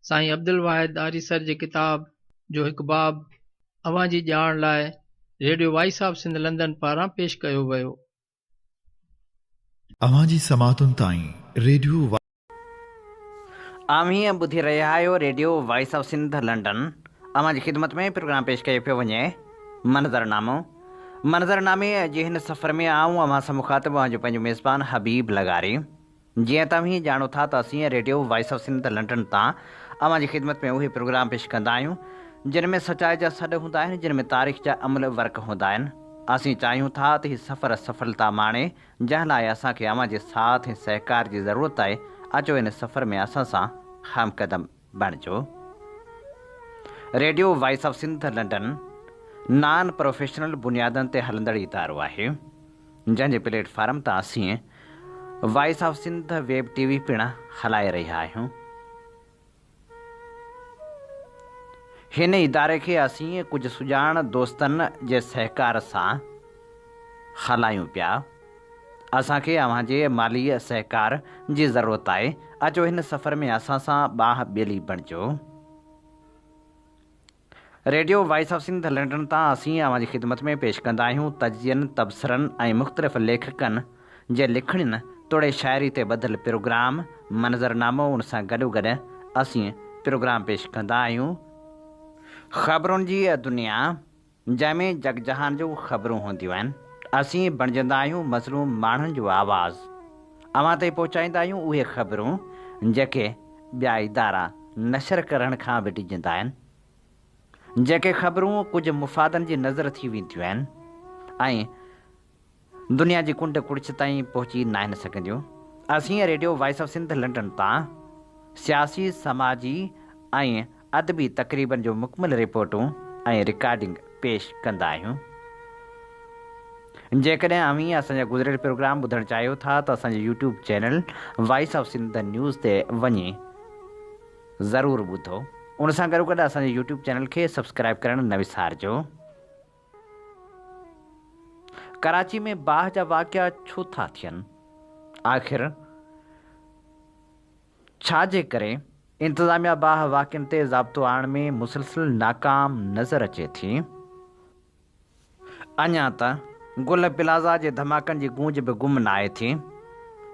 साईं अब्दुल वाहिद आरीसर जे किताब जो हिकु बाब अवां जी ॼाण लाइ radio voice of Sindh London पारां पेश कयो वियो। अवां जी समातुनि ताईं रेडियो आमीं ॿुधी रहिया आहियो radio voice of Sindh London. अवां जी ख़िदमत में प्रोग्राम पेश कयो पियो वञे मंज़रनामे जे हिन सफ़र में आऊं अवां सां मुख़ातिब आहियां पंहिंजो मेज़बान हबीब लगारी। जीअं तव्हां ॼाणो था त असीं radio voice of Sindh London तां अवां जी ख़िदमत में उहे प्रोग्राम पेश कंदा आहियूं जिन में सचाई जा सॾ हूंदा आहिनि, जिन में तारीख़ जा अमल वर्क हूंदा आहिनि। असीं चाहियूं था त हीउ सफ़र सफलता माणे, जंहिं लाइ असांखे अवां जे साथ ऐं सहकार जी ज़रूरत आहे। अचो इन सफ़र में असां सां हमक़दम बणिजो। Radio voice of Sindh London non professional बुनियादनि ते हलंदड़ इदारो आहे, जंहिंजे प्लेटफॉर्म तां असीं voice of Sindh web TV पिणु हलाए रहिया आहियूं। हिन इदारे खे असीं कुझु सुञाण दोस्तनि जे सहकार सां हलायूं पिया। असांखे अव्हां जे माली सहकार जी ज़रूरत आहे। अचो हिन सफ़र में असां सां बाह ॿेली बणिजो। Radio voice of Sindh London तां असीं अव्हां जी ख़िदमत में पेश कंदा आहियूं तजज़ियनि, तबसरनि ऐं मुख़्तलिफ़ लेखकनि जे लिखणियुनि तोड़े शाइरी ते ॿधल प्रोग्राम मंज़रनामो। उन सां गॾोगॾु असीं प्रोग्राम पेश कंदा आहियूं ख़बरुनि जी दुनिया, जंहिंमें जग जहान जूं ख़बरूं हूंदियूं आहिनि। असीं बणिजंदा आहियूं मज़लूम माण्हुनि जो आवाज़। अवां ताईं पहुचाईंदा आहियूं उहे ख़बरूं जेके ॿिया इदारा नशर करण खां बि डिॼंदा आहिनि, जेके ख़बरूं कुझु मुफ़ादनि जी नज़र थी वेंदियूं आहिनि ऐं दुनिया जी कुंड कुड़िच ताईं पहुची न आहिनि सघंदियूं। असीं radio voice of Sindh London तां सियासी, समाजी ऐं अदबी तक़रीबनि जो मुकमल रिपोर्टूं ऐं रिकॉर्डिंग पेश कंदा आहियूं। जेकॾहिं अव्हीं असांजा गुज़िरियल प्रोग्राम ॿुधणु चाहियो था त असांजे YouTube channel voice of Sindh news ते वञी ज़रूरु ॿुधो। उन सां गॾोगॾु असांजे यूट्यूब चैनल खे सब्सक्राइब करणु न विसारिजो। कराची में बाहि जा वाक़िया छो था थियनि? आख़िर छाजे करे इंतिज़ामिया बाहि वाक़िअनि ते ज़ाब्तो आणण में मुसलसिल नाकाम नज़र अचे थी? अञा त गुल प्लाज़ा जे धमाकनि जी गूंज बि गुम न आहे थी।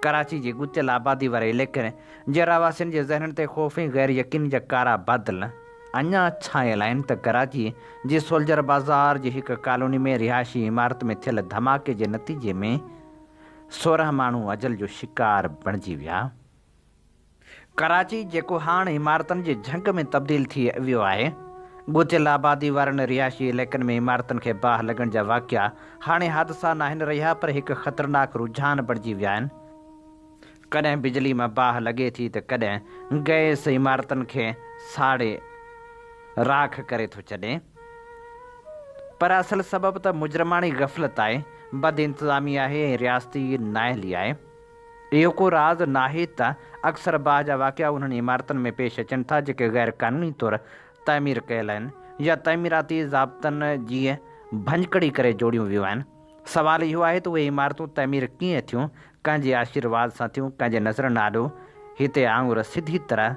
कराची जी गुचियल आबादी वारे इलाइक़े जे रहावासियुनि जे ज़हननि ते ख़ौफ़ ऐं गैर यकीन जा कारा बादल अञा छायल आहिनि त कराची जी सोल्जर बाज़ार जी हिकु कॉलोनी में रिहायशी इमारत में थियल धमाके जे नतीजे में 16 माण्हू अजल जो शिकार बणिजी विया। कराची जेको हाणे इमारतनि जे झंग में तब्दील थी वियो आहे, गुचियल आबादी वारनि रिहायशी इलाइक़नि में इमारतनि खे बाहि लॻण जा वाक़िया हाणे हादसा न आहिनि रहिया पर हिकु ख़तरनाक रुझान बणिजी विया आहिनि। कॾहिं बिजली मां बाहि लॻे थी त कॾहिं गैस इमारतनि खे साड़े राख करे थो छॾे। पर असल सबबु त मुजरमानी गफ़लत आहे, बद इंतिज़ामी आहे ऐं रियासती नाअहली आहे। इहो को राज़ नाहे त अक्सर बाहि जा वाक़िया उन्हनि इमारतनि में पेश अचनि था जेके गैर क़ानूनी तौरु तामीर कयल आहिनि या तामीराती ज़ाब्तनि जी भंजकड़ी करे जोड़ियूं वियूं आहिनि। सवाल इहो आहे त उहे इमारतूं तामीर कीअं थियूं, कंहिंजे आशीर्वाद सां थियूं, कंहिंजे नज़र नाॾो। हिते आङुर सिधी तरह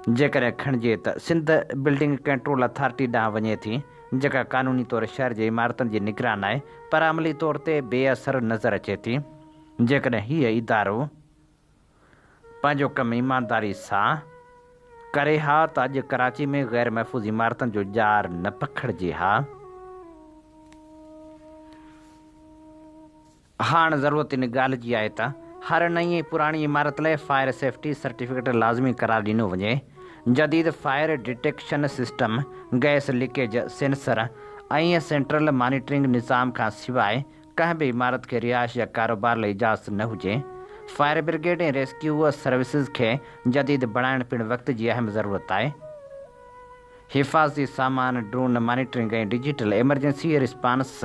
जेकॾहिं खणिजे त सिंध बिल्डिंग कंट्रोल अथॉरिटी ॾांहुं वञे थी, जेका क़ानूनी तौरु शहर जे इमारतनि जी निगरान आहे पर अमली तौर ते बेअसर नज़र अचे थी। जेकॾहिं हीअ इदारो पंहिंजो कमु ईमानदारी सां करे हा त अॼु कराची में गैर महफ़ूज़ इमारतनि जो ॼार न पखिड़िजे हा। हाणे ज़रूरत इन ॻाल्हि जी आहे त हर नई ऐं पुराणी इमारत लाइ फायर सेफ्टी सर्टिफिकेट लाज़मी करार ॾिनो वञे। जदीद fire detection system, gas leakage sensor ऐं सेंट्रल मॉनिटरिंग निज़ाम खां सवाइ कंहिं बि इमारत खे रिहाइश या कारोबार लाइ इजाज़त न हुजे। फायर ब्रिगेड ऐं रेस्क्यू सर्विसिस खे जदीद बणाइण पिणु वक़्त जी अहम ज़रूरत आहे। हिफ़ाज़ती सामान, ड्रोन मॉनिटरिंग ऐं डिजिटल एमरजेंसी रिस्पांस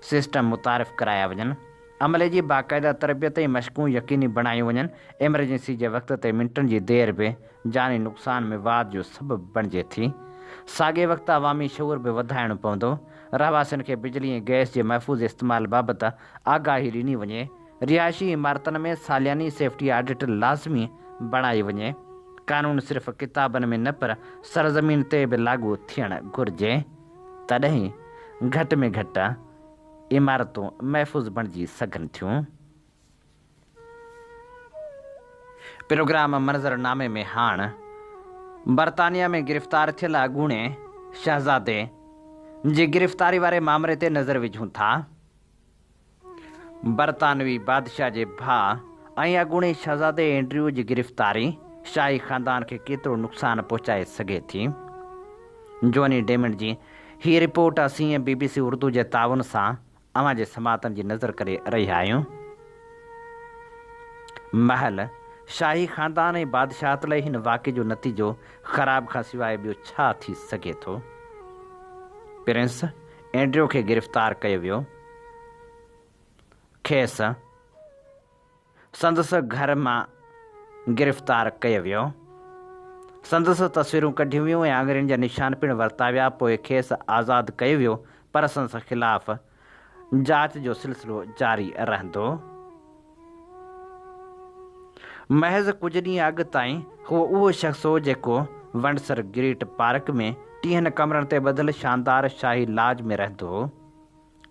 सिस्टम मुतारिफ़ कराया वञनि। अमले जी बाक़ाइदा तरबियत ऐं मश्कूं यकीनी बणायूं वञनि। एमरजेंसी जे वक़्त ते मिंटनि जी देरि बि जानी नुक़सान में वाध जो सबबु बणिजे थी। साॻे वक़्तु अवामी शऊर बि वधाइणो पवंदो। रहवासियुनि खे बिजली ऐं गैस जे महफ़ूज़ इस्तेमालु बाबति आगाही ॾिनी वञे। रिहायशी इमारतनि में सालियानी सेफ्टी ऑडिट लाज़मी बणाई वञे। कानून सिर्फ़ु किताबनि में न पर सरज़मीन ते बि लागू थियणु घुरिजे, तॾहिं घटि में घटि इमारतूं महफ़ूज़ बणिजी सघनि थियूं। प्रोग्राम मंज़रनामे में हाणे बरतानिया में गिरफ़्तार थियल अॻूणे शहज़ादे जी गिरफ़्तारी वारे मामले ते नज़र विझूं था। बरतानवी बादशाह जे भाउ ऐं अॻूणे शहज़ादे एंड्रयू जी गिरफ़्तारी शाही ख़ानदान खे केतिरो नुक़सानु पहुचाए सघे थी। जॉनी डेमंड जी हीअ रिपोर्ट असीं BBC उर्दू जे ताउन सां अवां जे समातनि जी नज़र करे रहिया आहियूं। महल शाही ख़ानदान ऐं बादशाहत लाइ हिन वाक़े जो नतीजो ख़राब खां सवाइ ॿियो छा थी सघे थो? प्रिंस एंड्रयू खे गिरफ़्तार कयो वियो। खेसि संदसि घर मां गिरफ़्तार कयो वियो। संदसि तस्वीरूं कढियूं वियूं ऐं आङुरियुनि जा निशान पिणु वरिता विया। पोइ खेसि आज़ादु कयो वियो पर संदसि ख़िलाफ़ जांच जो सिलसिलो जारी रहंदो। महज़ कुझु ॾींहं अॻु ताईं हू उहो शख़्स हो जेको वंडसर ग्रीट पार्क में 30 कमरनि ते ॿधल शानदार शाही लाज में रहंदो हो।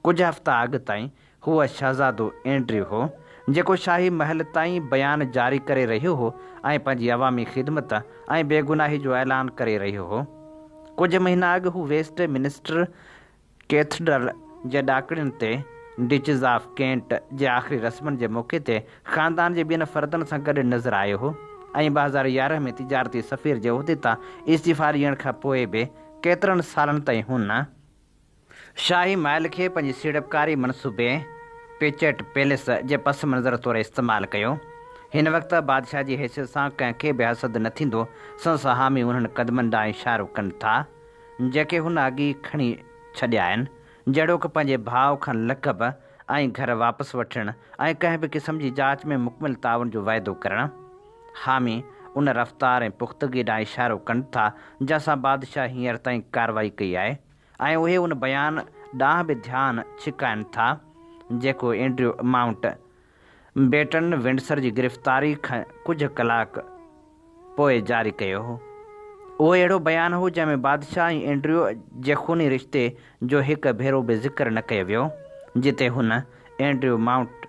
कुझु हफ़्ता अॻु ताईं हूअ शहज़ादो एंड्रयू हो जेको शाही महल ताईं बयान जारी करे रहियो हो ऐं पंहिंजी अवामी ख़िदमत ऐं बेगुनाही जो ऐलान करे रहियो हो। कुझु महीना अॻु हू वेस्ट मिनिस्टर कैथेड्रल जे ॾाकड़ियुनि ते डिचेस ऑफ कैंट जे आख़िरी रस्मनि जे मौक़े ते ख़ानदान जे ॿियनि फ़र्दनि सां गॾु नज़र आयो हो ऐं 2011 में तिजारती सफ़ीर जे उहिदे तां इस्तीफ़ा ॾियण खां पोइ बि केतिरनि सालनि ताईं हुन शाही महल खे पंहिंजी सीड़पकारी मनसूबे पेचेट पैलेस जे पस मंज़र तौरु इस्तेमालु कयो। हिन वक़्तु बादशाह जी हैसियत सां कंहिंखे बि हसद न थींदो संस हामी उन्हनि क़दमनि ॾांहुं इशारो कनि था जेके हुन अॻी खणी छॾिया आहिनि, जहिड़ोकि पंहिंजे भाउ खां लक़ब ऐं घर वापसि वठणु ऐं कंहिं बि क़िस्म जी जांच में मुकमिल ताउन जो वाइदो करणु। हामी उन रफ़्तार ऐं पुख़्तगी ॾांहुं इशारो कनि था जंहिंसां बादशाह हींअर ताईं कार्रवाई कई आहे ऐं उहे उन बयान ॾांहुं बि ध्यानु छिकाइनि था जेको एंड्रयू माउंट बेटन विंडसर जी गिरफ़्तारी खां कुझु कलाक पोइ जारी कयो हो। उहो अहिड़ो बयानु हो जंहिंमें बादशाह ऐं एंड्रयू जे खूनी रिश्ते जो हिकु भेरो बि ज़िक्र न कयो वियो, जिते हुन एंड्रयू माउंट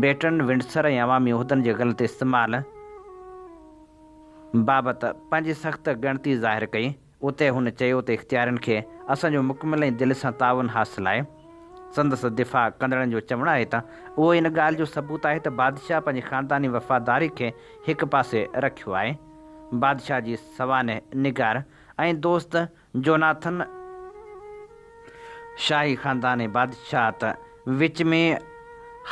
बेटन विंडसर ऐं अवामी उहिदनि जे ग़लति इस्तेमालु बाबति पंहिंजी सख़्त ॻणती ज़ाहिर कई। उते हुन चयो त इख़्तियारनि खे असांजो मुकमिल ऐं दिलि सां ताउन हासिलु आहे। संदसि दिफ़ा कंदड़नि जो चवणु आहे त उहो इन ॻाल्हि जो सबूत आहे त बादशाह पंहिंजी ख़ानदानी वफ़ादारी खे हिकु पासे रखियो आहे। बादशाह जी सवाने निगार ऐं दोस्त जोनाथन शाही ख़ानदान ऐं बादशाह विच में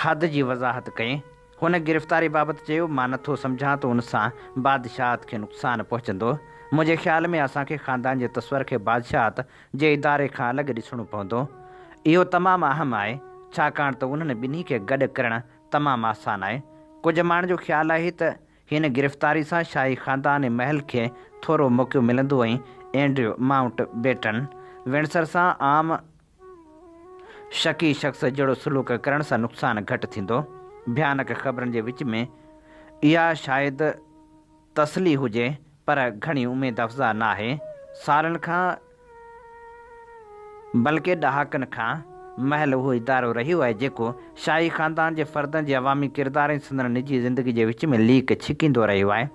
हद जी वज़ाहत कई। हुन गिरफ़्तारी बाबति चयो, मां नथो सम्झां त उन सां बादशाहत खे नुक़सानु पहुचंदो। मुंहिंजे ख़्याल में असांखे ख़ानदान जे तस्वर खे बादशाहत जे इदारे खां अलॻि ॾिसणो पवंदो। इहो तमामु अहम आहे छाकाणि त उन्हनि ॿिन्ही खे गॾु करणु तमामु आसान आहे। कुझु माण्हुनि जो ख़्यालु आहे त हिन गिरफ़्तारी सां शाही ख़ानदान ऐं महल खे थोरो मौक़ो मिलंदो ऐं एंड्रयू माउंट बेटन विंडसर सां आम शकी शख़्स जहिड़ो सलूक करण सां नुक़सानु घटि थींदो। भयानक ख़बरनि जे विच में इहा शायदि तसली हुजे पर घणी उमेद अफ़ज़ा न आहे। सालनि खां बल्कि ॾहाकनि खां महल उहो इदारो रहियो आहे जेको शाही ख़ानदान जे फ़र्दनि जे अवामी किरदार ऐं संदनि निजी ज़िंदगी जे विच में लीक छिकींदो रहियो आहे।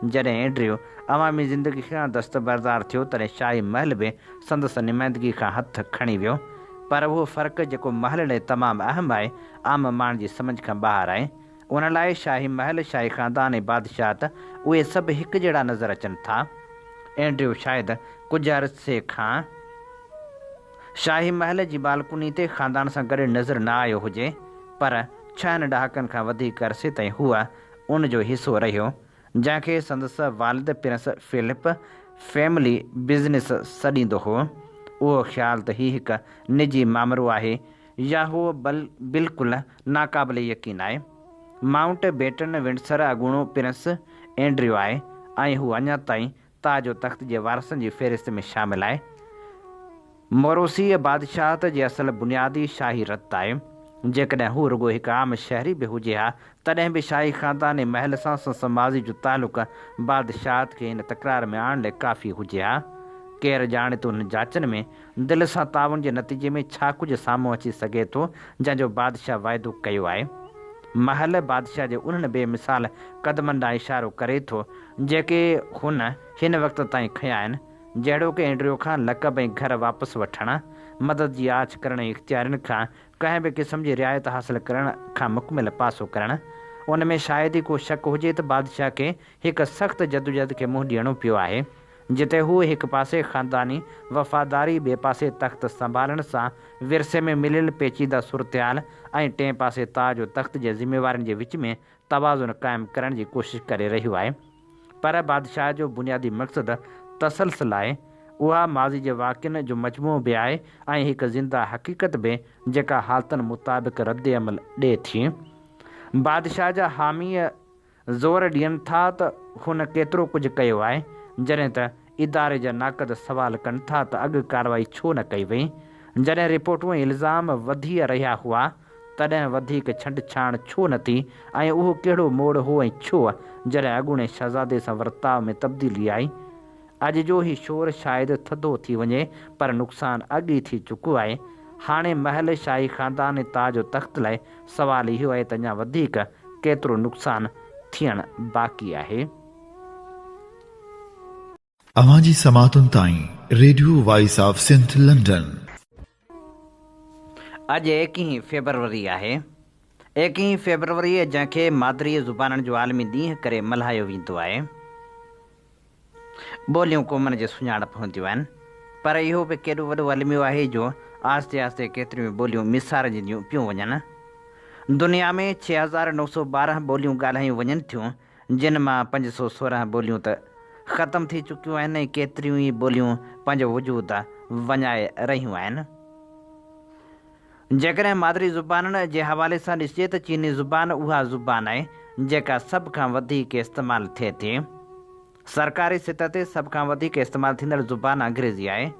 जॾहिं एंड्रयू अवामी ज़िंदगी खां दस्तबरदार थियो तॾहिं शाही महल बि संदसि नुमाइंदगी खां हथु खणी वियो, पर उहो फ़र्क़ु जेको महल ॾे तमामु अहम आहे आम माण्हू जी सम्झ खां ॿाहिरि आहे। उन लाइ शाही महल, शाही ख़ानदान ऐं बादशाहत उहे सभु हिकु जहिड़ा नज़र अचनि था। एंड्रयू शायदि कुझु अरसे खां शाही महल जी बालकुनी ते ख़ानदान सां गॾु नज़र न आयो हुजे, पर 6 ॾहाकनि खां वधीक अरसे ताईं हूअ उन जो हिसो रहियो जंहिंखे संदसि वालिद प्रिंस फिलिप फैमिली बिज़नेस सॾींदो हो। उहो ख़्यालु त हीउ हिकु निजी मामिलो आहे या उहो बिल्कुलु नाक़ाबिल यकीन आहे। माउंट बेटन विंडसर अॻूणो प्रिंस एंड्रयू आहे ऐं हू अञा ताईं ताज तख़्त जे वारसनि जी फ़हिरिस्त में शामिल आहे। मोरोसी बादशाहत जे असल बुनियादी शाही रत आहे। जेकॾहिं हू रुॻो हिकु आम शहरी बि हुजे हा तॾहिं बि शाही ख़ानदान ऐं महल सां समाजी जो तालुक़ बादशाहत खे हिन तकरार में आणण लाइ काफ़ी हुजे हा। केरु ॼाणे थो हुन जांचनि में दिलि सां ताउन जे नतीजे में छा कुझु साम्हूं अची सघे थो जंहिंजो बादशाह वाइदो कयो आहे। महल बादशाह जे उन्हनि बेमिसाल क़दमनि ॾांहुं इशारो करे थो जेके हुन हिन वक़्त ताईं खयां आहिनि, जहिड़ोकि एंड्रयू खां लक़ब ऐं घर वापसि वठणु, मदद जी आछ करण ऐं इख़्तियारनि खां कंहिं बि क़िस्म जी रिआयत हासिलु करण खां मुकमिल पासो करणु। उन में शायदि ई को शक हुजे त बादशाह खे हिकु सख़्तु जदोजहद खे मुंहुं ॾियणो पियो आहे, जिते हू हिकु पासे ख़ानदानी वफ़ादारी, ॿिए पासे तख़्त संभालण सां विरसे में मिलियल पेचीदा सूरतहाल ऐं टिएं पासे ताज तख़्त जे ज़िम्मेवारियुनि जे विच में तवाज़ुन क़ाइमु करण जी कोशिशि करे रहियो आहे। पर बादशाह जो बुनियादी मक़सदु तसलसल आहे। उहा माज़ी जे वाक़िअनि जो मजमूओ बि आहे ऐं हिकु ज़िंदा हक़ीक़त बि जेका हालतुनि मुताबिक़ रद्द अमल ॾिए थी। बादशाह जा हामीअ ज़ोर ॾियनि था त हुन केतिरो कुझु कयो आहे, जॾहिं त इदारे जा नाक़द सवाल कनि था त अॻु कार्रवाई छो न कई वई। जॾहिं रिपोर्टूं ऐं इल्ज़ाम वधी रहिया हुआ तॾहिं वधीक छंड-छाण छो न थी ऐं उहो कहिड़ो मोड़ हो ऐं छो जॾहिं अॻूणे शहज़ादे सां वर्ताव में तब्दीली आई। अॼु जो ही शोर शायदि थधो थी वञे पर नुक़सानु अॻु ई थी चुको आहे। हाणे महल, शाही ख़ानदान ऐं ताज तख़्त लाइ सवाल इहो आहे त अञा वधीक केतिरो नुक़सानु थियणु बाक़ी आहे। अवां जी समातुनि ताईं radio voice of Sindh London. अॼु 21 फेबरवरी आहे। 21 फेबरवरी जंहिंखे मादरी ज़ुबाननि जो आलमी ॾींहुं करे मल्हायो वेंदो आहे। ॿोलियूं क़ौमनि जी सुञाणप हूंदियूं आहिनि, पर इहो बि केॾो वॾो अलमियो आहे जो आस्ते आस्ते केतिरियूं ॿोलियूं मिसार जंदियूं पियूं वञनि। दुनिया में 6912 ॿोलियूं ॻाल्हायूं वञनि थियूं, जिन मां 516 ॿोलियूं त ख़तमु थी चुकियूं आहिनि ऐं केतिरियूं ई ॿोलियूं पंहिंजो वजूद वञाए रहियूं आहिनि। जेकॾहिं मादरी ज़ुबाननि जे हवाले सां ॾिसिजे त चीनी ज़ुबान उहा ज़ुबान आहे जेका सभ खां वधीक इस्तेमालु थिए थी। सरकारी सतह ते सभ खां वधीक इस्तेमालु थींदड़ ज़ुबान अंग्रेज़ी आहे।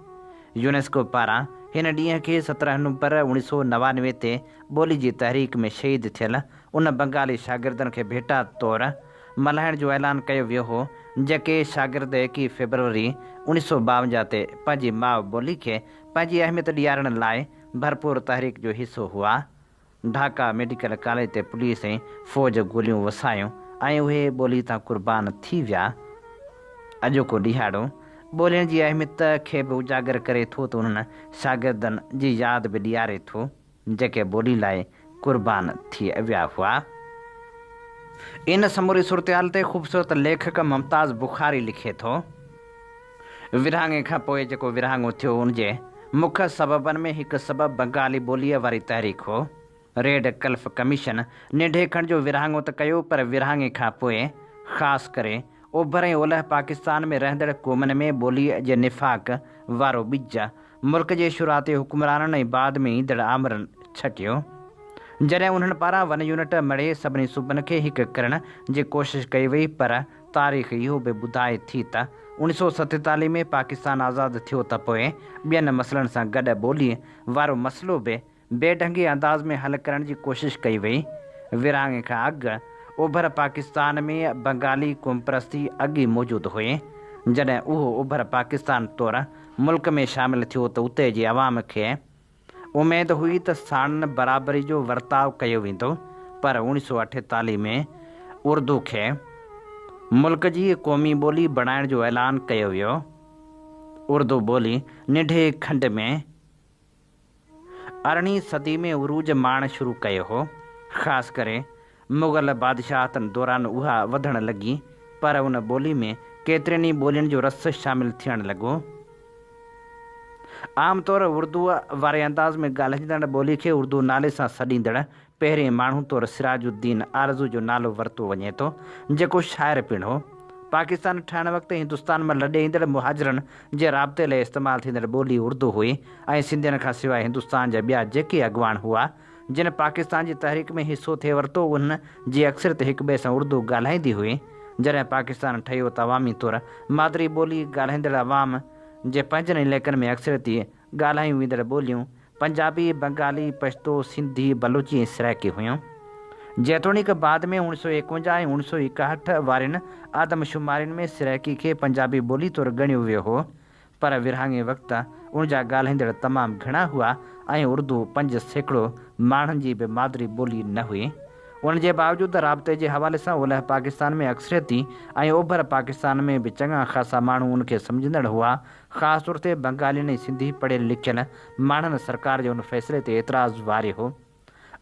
यूनेस्को पारां हिन ॾींहं खे 17 नवंबर 1999 ते ॿोली जी तहरीक में शहीद थियल उन बंगाली शागिर्दनि खे भेटा तौरु मल्हाइण जो ऐलान कयो वियो हो, जेके शागिर्द 21 फेबरवरी 1952 ते पंहिंजी माउ ॿोली खे पंहिंजी अहमियत ॾियारण लाइ भरपूर तहरीक जो हिसो हुआ। ढाका मेडिकल कॉलेज ते पुलिस ऐं फ़ौज गोलियूं वसायूं ऐं उहे ॿोली तां क़ुर्बान थी विया। अॼोको ॾिहाड़ो ॿोलियुनि जी अहमियत खे बि उजागर करे थो त उन्हनि शागिर्दनि जी यादि बि ॾियारे थो जेके ॿोली लाइ क़ुर्बान थी विया हुआ। इन समूरी सूरतहाल ते ख़ूबसूरत लेखक मुमताज़ बुखारी लिखे थो। विरहाङे खां पोइ जेको विरहाङो थियो उनजे मुख्य सबबनि में हिकु सबबु बंगाली ॿोलीअ वारी तहरीक हो। रेड कल्फ कमीशन निंढे खण जो विरहाङो त कयो, पर विरहाङे खां पोइ ख़ासि करे ओभर ऐं ओलह पाकिस्तान में रहंदड़ क़ौमनि में ॿोलीअ जे निफ़ाक़ वारो ॿिज मुल्क जे शुरूआती हुकुमराननि ऐं बाद में ईंदड़ आमरनि छटियो। जॾहिं उन्हनि पारां वन यूनिट मड़े सभिनी सूबनि खे हिकु करण जी कोशिशि कई वई, पर तारीख़ इहो बि ॿुधाए थी त 1947 में पाकिस्तान आज़ादु थियो त पोइ ॿियनि मसइलनि सां गॾु ॿोलीअ वारो मसइलो बि बेढंगी अंदाज़ में हल करण जी कोशिशि कई वई। विरहाङे खां अॻु ओभर पाकिस्तान में बंगाली क़ौमपरस्ती अॻु ई मौजूदु हुई। जॾहिं उहो ओभर पाकिस्तान तौरु मुल्क में शामिलु थियो त उते जी अवाम खे उमेदु हुई त साणनि बराबरी जो वर्ताव कयो वेंदो, पर 1948 में उर्दू खे मुल्क जी क़ौमी ॿोली बणाइण जो ऐलान कयो वियो। उर्दू ॿोली निंढे खंड में 18वीं सदी में उरूज माण शुरू कयो हो। ख़ासि करे मुग़ल बादशाहतनि दौरान उहा वधणु लॻी, पर उन ॿोली में केतिरनि ई ॿोलियुनि जो रस शामिलु थियणु लॻो। आमतौरु उर्दू वारे अंदाज़ में ॻाल्हाईंदड़ ॿोली खे उर्दू नाले सां सॾींदड़ पहिरें माण्हू तौरु सिराजुद्दीन आरज़ू जो नालो वरितो वञे थो, जेको शाइर पिणु हो। पाकिस्तान ठाहिण वक़्तु हिंदुस्तान मां लॾे ईंदड़ मुहाजिरनि जे राब्ते लाइ इस्तेमालु थींदड़ ॿोली उर्दू हुई ऐं सिंधियुनि खां सवाइ हिंदुस्तान जा ॿिया जेके अॻुवान हुआ जिन पाकिस्तान जी तहरीक में हिसो थिए वरितो, उन जी अक्सरियत हिक ॿिए सां उर्दू ॻाल्हाईंदी हुई। जॾहिं पाकिस्तान ठहियो त अवामी तौरु मादरी ॿोली ॻाल्हाईंदड़ अवाम जे पंजनि इलाइक़नि में अक्सरियती ॻाल्हायूं वेंदड़ ॿोलियूं पंजाबी, बंगाली, पश्तो, सिंधी, बलूची ऐं सराइकी हुयूं। जेतोणीकि बाद में 1951 ऐं 1961 वारनि आदमशुमारियुनि में सराइकी खे पंजाबी ॿोली तौरु ॻणियो वियो हो, पर विरहाङे वक़्तु उनजा ॻाल्हाईंदड़ तमामु घणा हुआ ऐं उर्दू 5% माण्हुनि जी बि मादरी ॿोली न हुई। उनजे बावजूदि राब्ते जे हवाले सां ओलह पाकिस्तान में अक्सरियती ऐं ओभर पाकिस्तान में बि चङा ख़ासा माण्हू उनखे सम्झंदड़ हुआ। ख़ासि तौर ते बंगालियुनि ऐं सिंधी पढ़ियल लिखियल माण्हुनि सरकार जे उन फ़ैसिले ते एतिराज़ु वारे हो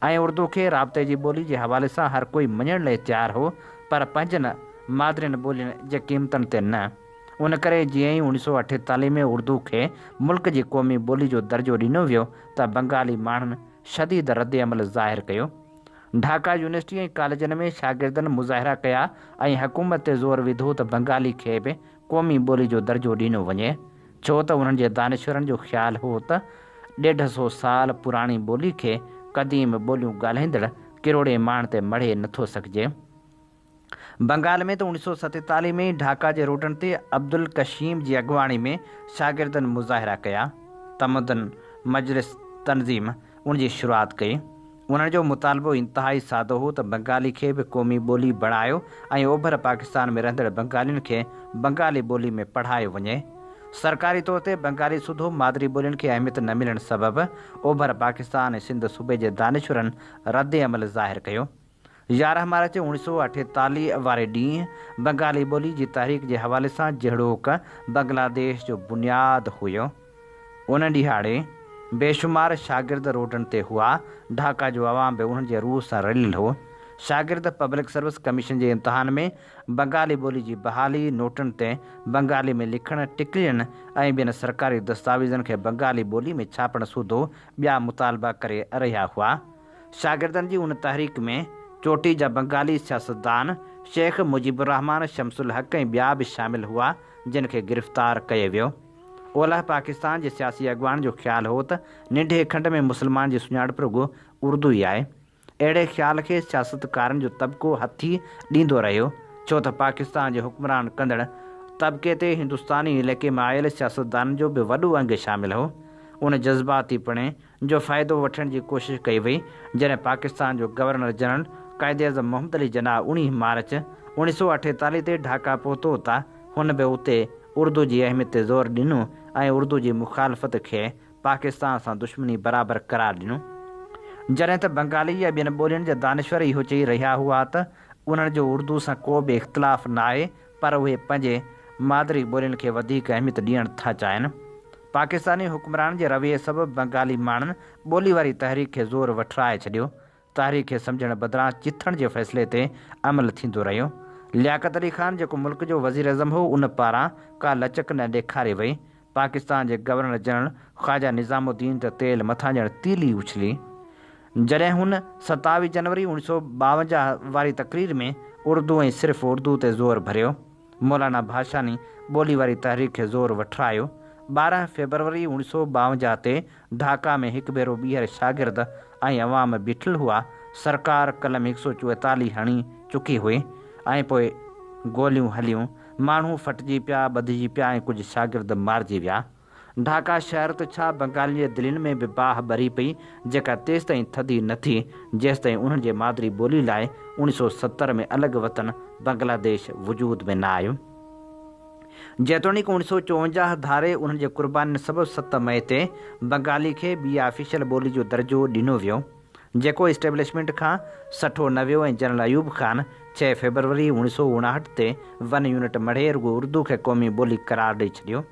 ऐं उर्दू खे राब्ते जी ॿोली जे हवाले सां हर कोई मञण लाइ तयारु हो, पर पंहिंजनि मादरियुनि ॿोलियुनि जे क़ीमतनि ते न। उन करे जीअं ई 1948 में उर्दू खे मुल्क जी क़ौमी ॿोली जो दर्जो ॾिनो वियो त बंगाली माण्हुनि शदीद रद्द अमल ज़ाहिर कयो। ढाका यूनिवर्सिटी ऐं कॉलेजनि में शागिर्दनि मुज़ाहिरा कया ऐं हुकूमत ते ज़ोर विधो त बंगाली खे बि क़ौमी ॿोली जो दर्जो ॾिनो वञे, छो त उन्हनि जे दानिशवरनि जो ख़्यालु हो त 150 साल पुराणी ॿोली खे क़दीम ॿोलियूं ॻाल्हाईंदड़ किरोड़े माण्हुनि ते मढ़े नथो सघिजे। बंगाल में त 1947 में ढाका जे रोडनि ते अब्दुल कशीम जी अॻुवाणी में शागिर्दनि मुज़ाहिरा कया। तमदन मजलिस तनज़ीम उनजी शुरूआति कई। उन्हनि जो मुतालबो इंतिहाई सादो हो त बंगाली खे बि क़ौमी ॿोली बणायो ऐं ओभर पाकिस्तान में रहंदड़ बंगालियुनि खे बंगाली ॿोली में पढ़ायो वञे। सरकारी तौर ते बंगाली सूधो मादरी ॿोलियुनि खे अहमियत न मिलण सबबि ओभर पाकिस्तान ऐं सिंध सूबे जे दानिशवरनि रद्द अमल ज़ाहिर कयो। 11 मार्च 1948 वारे ॾींहुं बंगाली ॿोली जी तहरीक जे हवाले सां जहिड़ोक बांग्लादेश जो बुनियादु हुयो, उन ॾिहाड़े बेशुमार शागिर्द रोडनि ते हुआ। ढाका जो अवाम बि उन्हनि जे रूह सां रलियल हो। शागिर्द पब्लिक सर्विस कमीशन जे इम्तिहान में बंगाली ॿोली जी बहाली, नोटनि ते बंगाली में लिखणु, टिकलियुनि ऐं ॿियनि सरकारी दस्तावेज़नि खे बंगाली ॿोली में छापणु सूधो ॿिया मुतालबा करे रहिया हुआ। शागिर्दनि जी उन तहरीक में चोटी जा बंगाली सियासतदान शेख मुजीबुर रहमान, शमसुल हक़ ऐं ॿिया बि शामिल हुआ जिन खे गिरफ़्तार कयो वियो। ओलह पाकिस्तान जे सियासी अॻवान जो ख़्यालु हो त निंढे खंड में मुस्लमान जी सुञाणप रुॻो उर्दू ई आहे। अहिड़े ख़्याल खे सियासतकारनि जो तबिको हथी ॾींदो रहियो, छो त पाकिस्तान जे हुक्मरान कंदड़ तबिके ते हिंदुस्तानी इलाइक़े में आयल सियासतदाननि जो बि वॾो अंग शामिल हो। उन जज़्बातीपणे जो फ़ाइदो वठण जी कोशिशि कई वई जॾहिं पाकिस्तान जो गवर्नर जनरल क़ाइद आज़म मोहम्मद अली जिन्ना 19 मार्च 1948 ते ढाका पहुतो त हुन बि उते उर्दू जी अहमियत ते ज़ोर ॾिनो ऐं उर्दू जी मुखालफ़त खे पाकिस्तान सां दुश्मनी बराबरि करार ॾिनो। जॾहिं त बंगाली या ॿियनि ॿोलियुनि जा दानिश्वर इहो चई रहिया हुआ त उन्हनि जो उर्दू सां को बि इख़्तिलाफ़ न आहे, पर उहे पंहिंजे मादरी ॿोलियुनि खे वधीक अहमियत ॾियणु था चाहिनि। पाकिस्तानी हुक्मरान जे रवैये सबबि बंगाली माण्हुनि ॿोली वारी तहरीक खे ज़ोर वठराए छॾियो। तहरीक खे सम्झण बदिरां चिथण जे फ़ैसिले ते अमल थींदो रहियो। लियाकत अली ख़ान जेको मुल्क जो वज़ीर अज़म हो, उन पारां का लचक न ॾेखारे वई। पाकिस्तान जे गवर्नर जनरल ख़्वाजा निज़ामुद्दीन त तेल मथां ॼण तीली उछली जॾहिं हुन 27 जनवरी 1952 वारी तक़रीर में उर्दू ऐं सिर्फ़ु उर्दू ते ज़ोर भरियो। मौलाना भाषानी ॿोली वारी तहरीक खे ज़ोर वठरायो। 12 फरवरी 1952 ते ढाका में हिकु भेरो ॿीहर शागिर्द ऐं अवाम बीठल हुआ। सरकार कलम 144 हणी चुकी हुई ऐं पोइ गोलियूं हलियूं, माण्हू फटिजी पिया, ॿधिजी पिया ऐं कुझु शागिर्द मारिजी विया। ढाका शहर त छा बंगाली जे दिलनि में बि बाह भरी पई, जेका तेसि ताईं थधी न थी जेसि ताईं उन्हनि जे मादरी ॿोली लाइ 1970 में अलॻि वतन बांग्लादेश वजूद में न आयो। जेतोणीकि 1954 धारे उन्हनि जे क़ुर्बानी सबबि 7 मई ते बंगाली खे ॿी ऑफिशियल ॿोली जो दर्जो ॾिनो वियो, जेको इस्टेब्लिशमेंट खां सठो न वियो ऐं जनरल अयूब ख़ान 6 फरवरी 1959 ते वन यूनिट मढ़े रुॻो उर्दू खे क़ौमी ॿोली करार ॾेई छॾियो।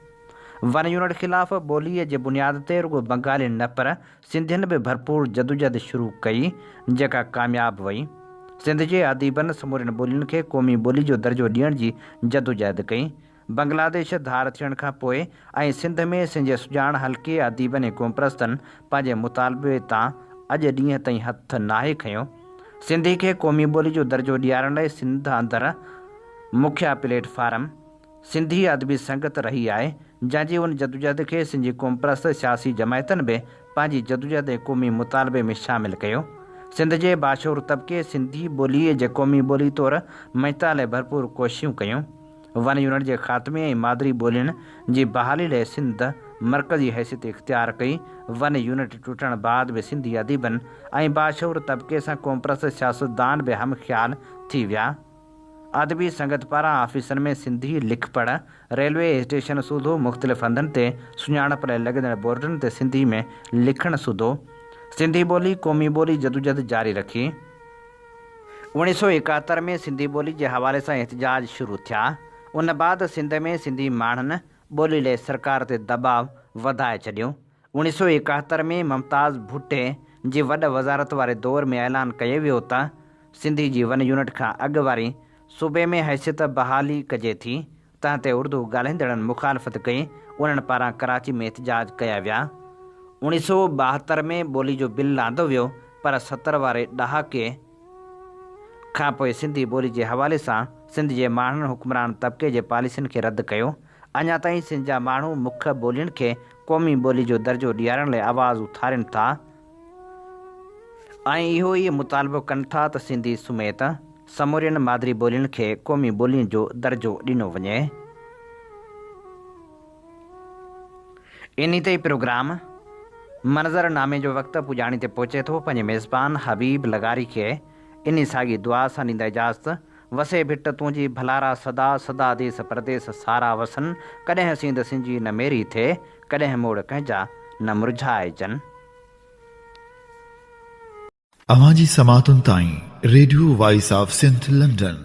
वन यूनिट ख़िलाफ़ ॿोलीअ जे बुनियाद ते रुॻो बंगालियुनि न पर सिंधियुनि बि भरपूर जदोजहद शुरू कई, जेका कामयाबु वई। सिंध जे अदीबनि समूरनि ॿोलियुनि खे क़ौमी ॿोली जो दर्जो ॾियण जी जदोजहद कई। बांग्लादेश धार थियण खां पोइ ऐं सिंध में सिंध जे सुञाण हल्के अदीबनि ऐं क़ौमप्रस्तनि पंहिंजे मुतालबे तां अॼु ॾींहं ताईं हथु नाहे खयो। सिंधी खे क़ौमी ॿोली जो दर्जो ॾियारण लाइ सिंध अंदरि मुख्य प्लेटफार्म सिंधी अदबी संगत रही आहे, जंहिंजी उन जदोजहद खे सिंधी क़ौमप्रस्त सियासी जमायतनि बि पंहिंजी जदोजहद ऐं क़ौमी मुतालबे में शामिलु कयो। सिंध जे बाशूर तबिके सिंधी ॿोलीअ जे क़ौमी ॿोली तौरु मइता लाइ भरपूर कोशिशूं कयूं। वन यूनिट जे ख़ात्मे ऐं मादरी ॿोलियुनि जी बहाली लाइ सिंध मरकज़ी हैसियत इख़्तियार कई। वन यूनिट टुटण बाद बि सिंधी अदीबनि ऐं बाशूर तबिके सां क़ौमप्रस्त सियासतदान बि हम ख़्याल थी विया। अदबी संगत पारां ऑफिसनि में सिंधी लिख पढ़, रेलवे स्टेशन सूधो, मुख़्तलिफ़ हंधनि ते सुञाणप लाइ लॻंदड़ बोर्डनि ते सिंधी में लिखणु सूधो। सिंधी ॿोली क़ौमी ॿोली जदोजहद जारी रखी। 1971 में सिंधी ॿोली जे हवाले सां एहतजाज शुरू थिया। उन बाद सिंध में सिंधी माण्हुनि ॿोली लाइ सरकार ते दबाव वधाए छॾियो। 1971 में मुमताज़ भुट्टे जी वॾ वज़ारत वारे दौर में ऐलान कयो वियो त सिंधी जी वन यूनिट खां अॻु वारी सूबे में हैसियत बहाली कजे थी। तंहिं ते उर्दू ॻाल्हाईंदड़नि मुखालफ़त कई। उन्हनि पारां कराची में एहतजाज कया विया। 1972 में ॿोली जो बिल आंदो वियो, पर 70 वारे ॾहाके खां पोइ सिंधी ॿोली जे हवाले सां सिंध जे माण्हुनि हुक्मरान तबिके जे पॉलिसियुनि खे रद्द कयो। अञा ताईं सिंध जा माण्हू मुख्य ॿोलियुनि खे क़ौमी ॿोली जो दर्जो ॾियारण लाइ आवाज़ उथारिनि था ऐं इहो ई मुतालबो कनि था त सिंधी समेत समूरियुनि मादरी ॿोलियुनि खे क़ौमी ॿोलियुनि जो दर्जो ॾिनो वञे। इन ते प्रोग्राम मंज़रनामे जो वक़्तु पुॼाणी ते पहुचे थो। पंहिंजे मेज़बान हबीब लगारी खे इन साॻी दुआ सां ॾींदा इजाज़त। वसे भिट तुंहिंजी भलारा सदा सदा देस परदेस सारा वसन, कॾहिं सिंध सिंजी न मेरी थिए, कॾहिं मोड़ कंहिंजा न मुरझाइजनि। अवां जी समातुनि ताईं radio voice of Sindh London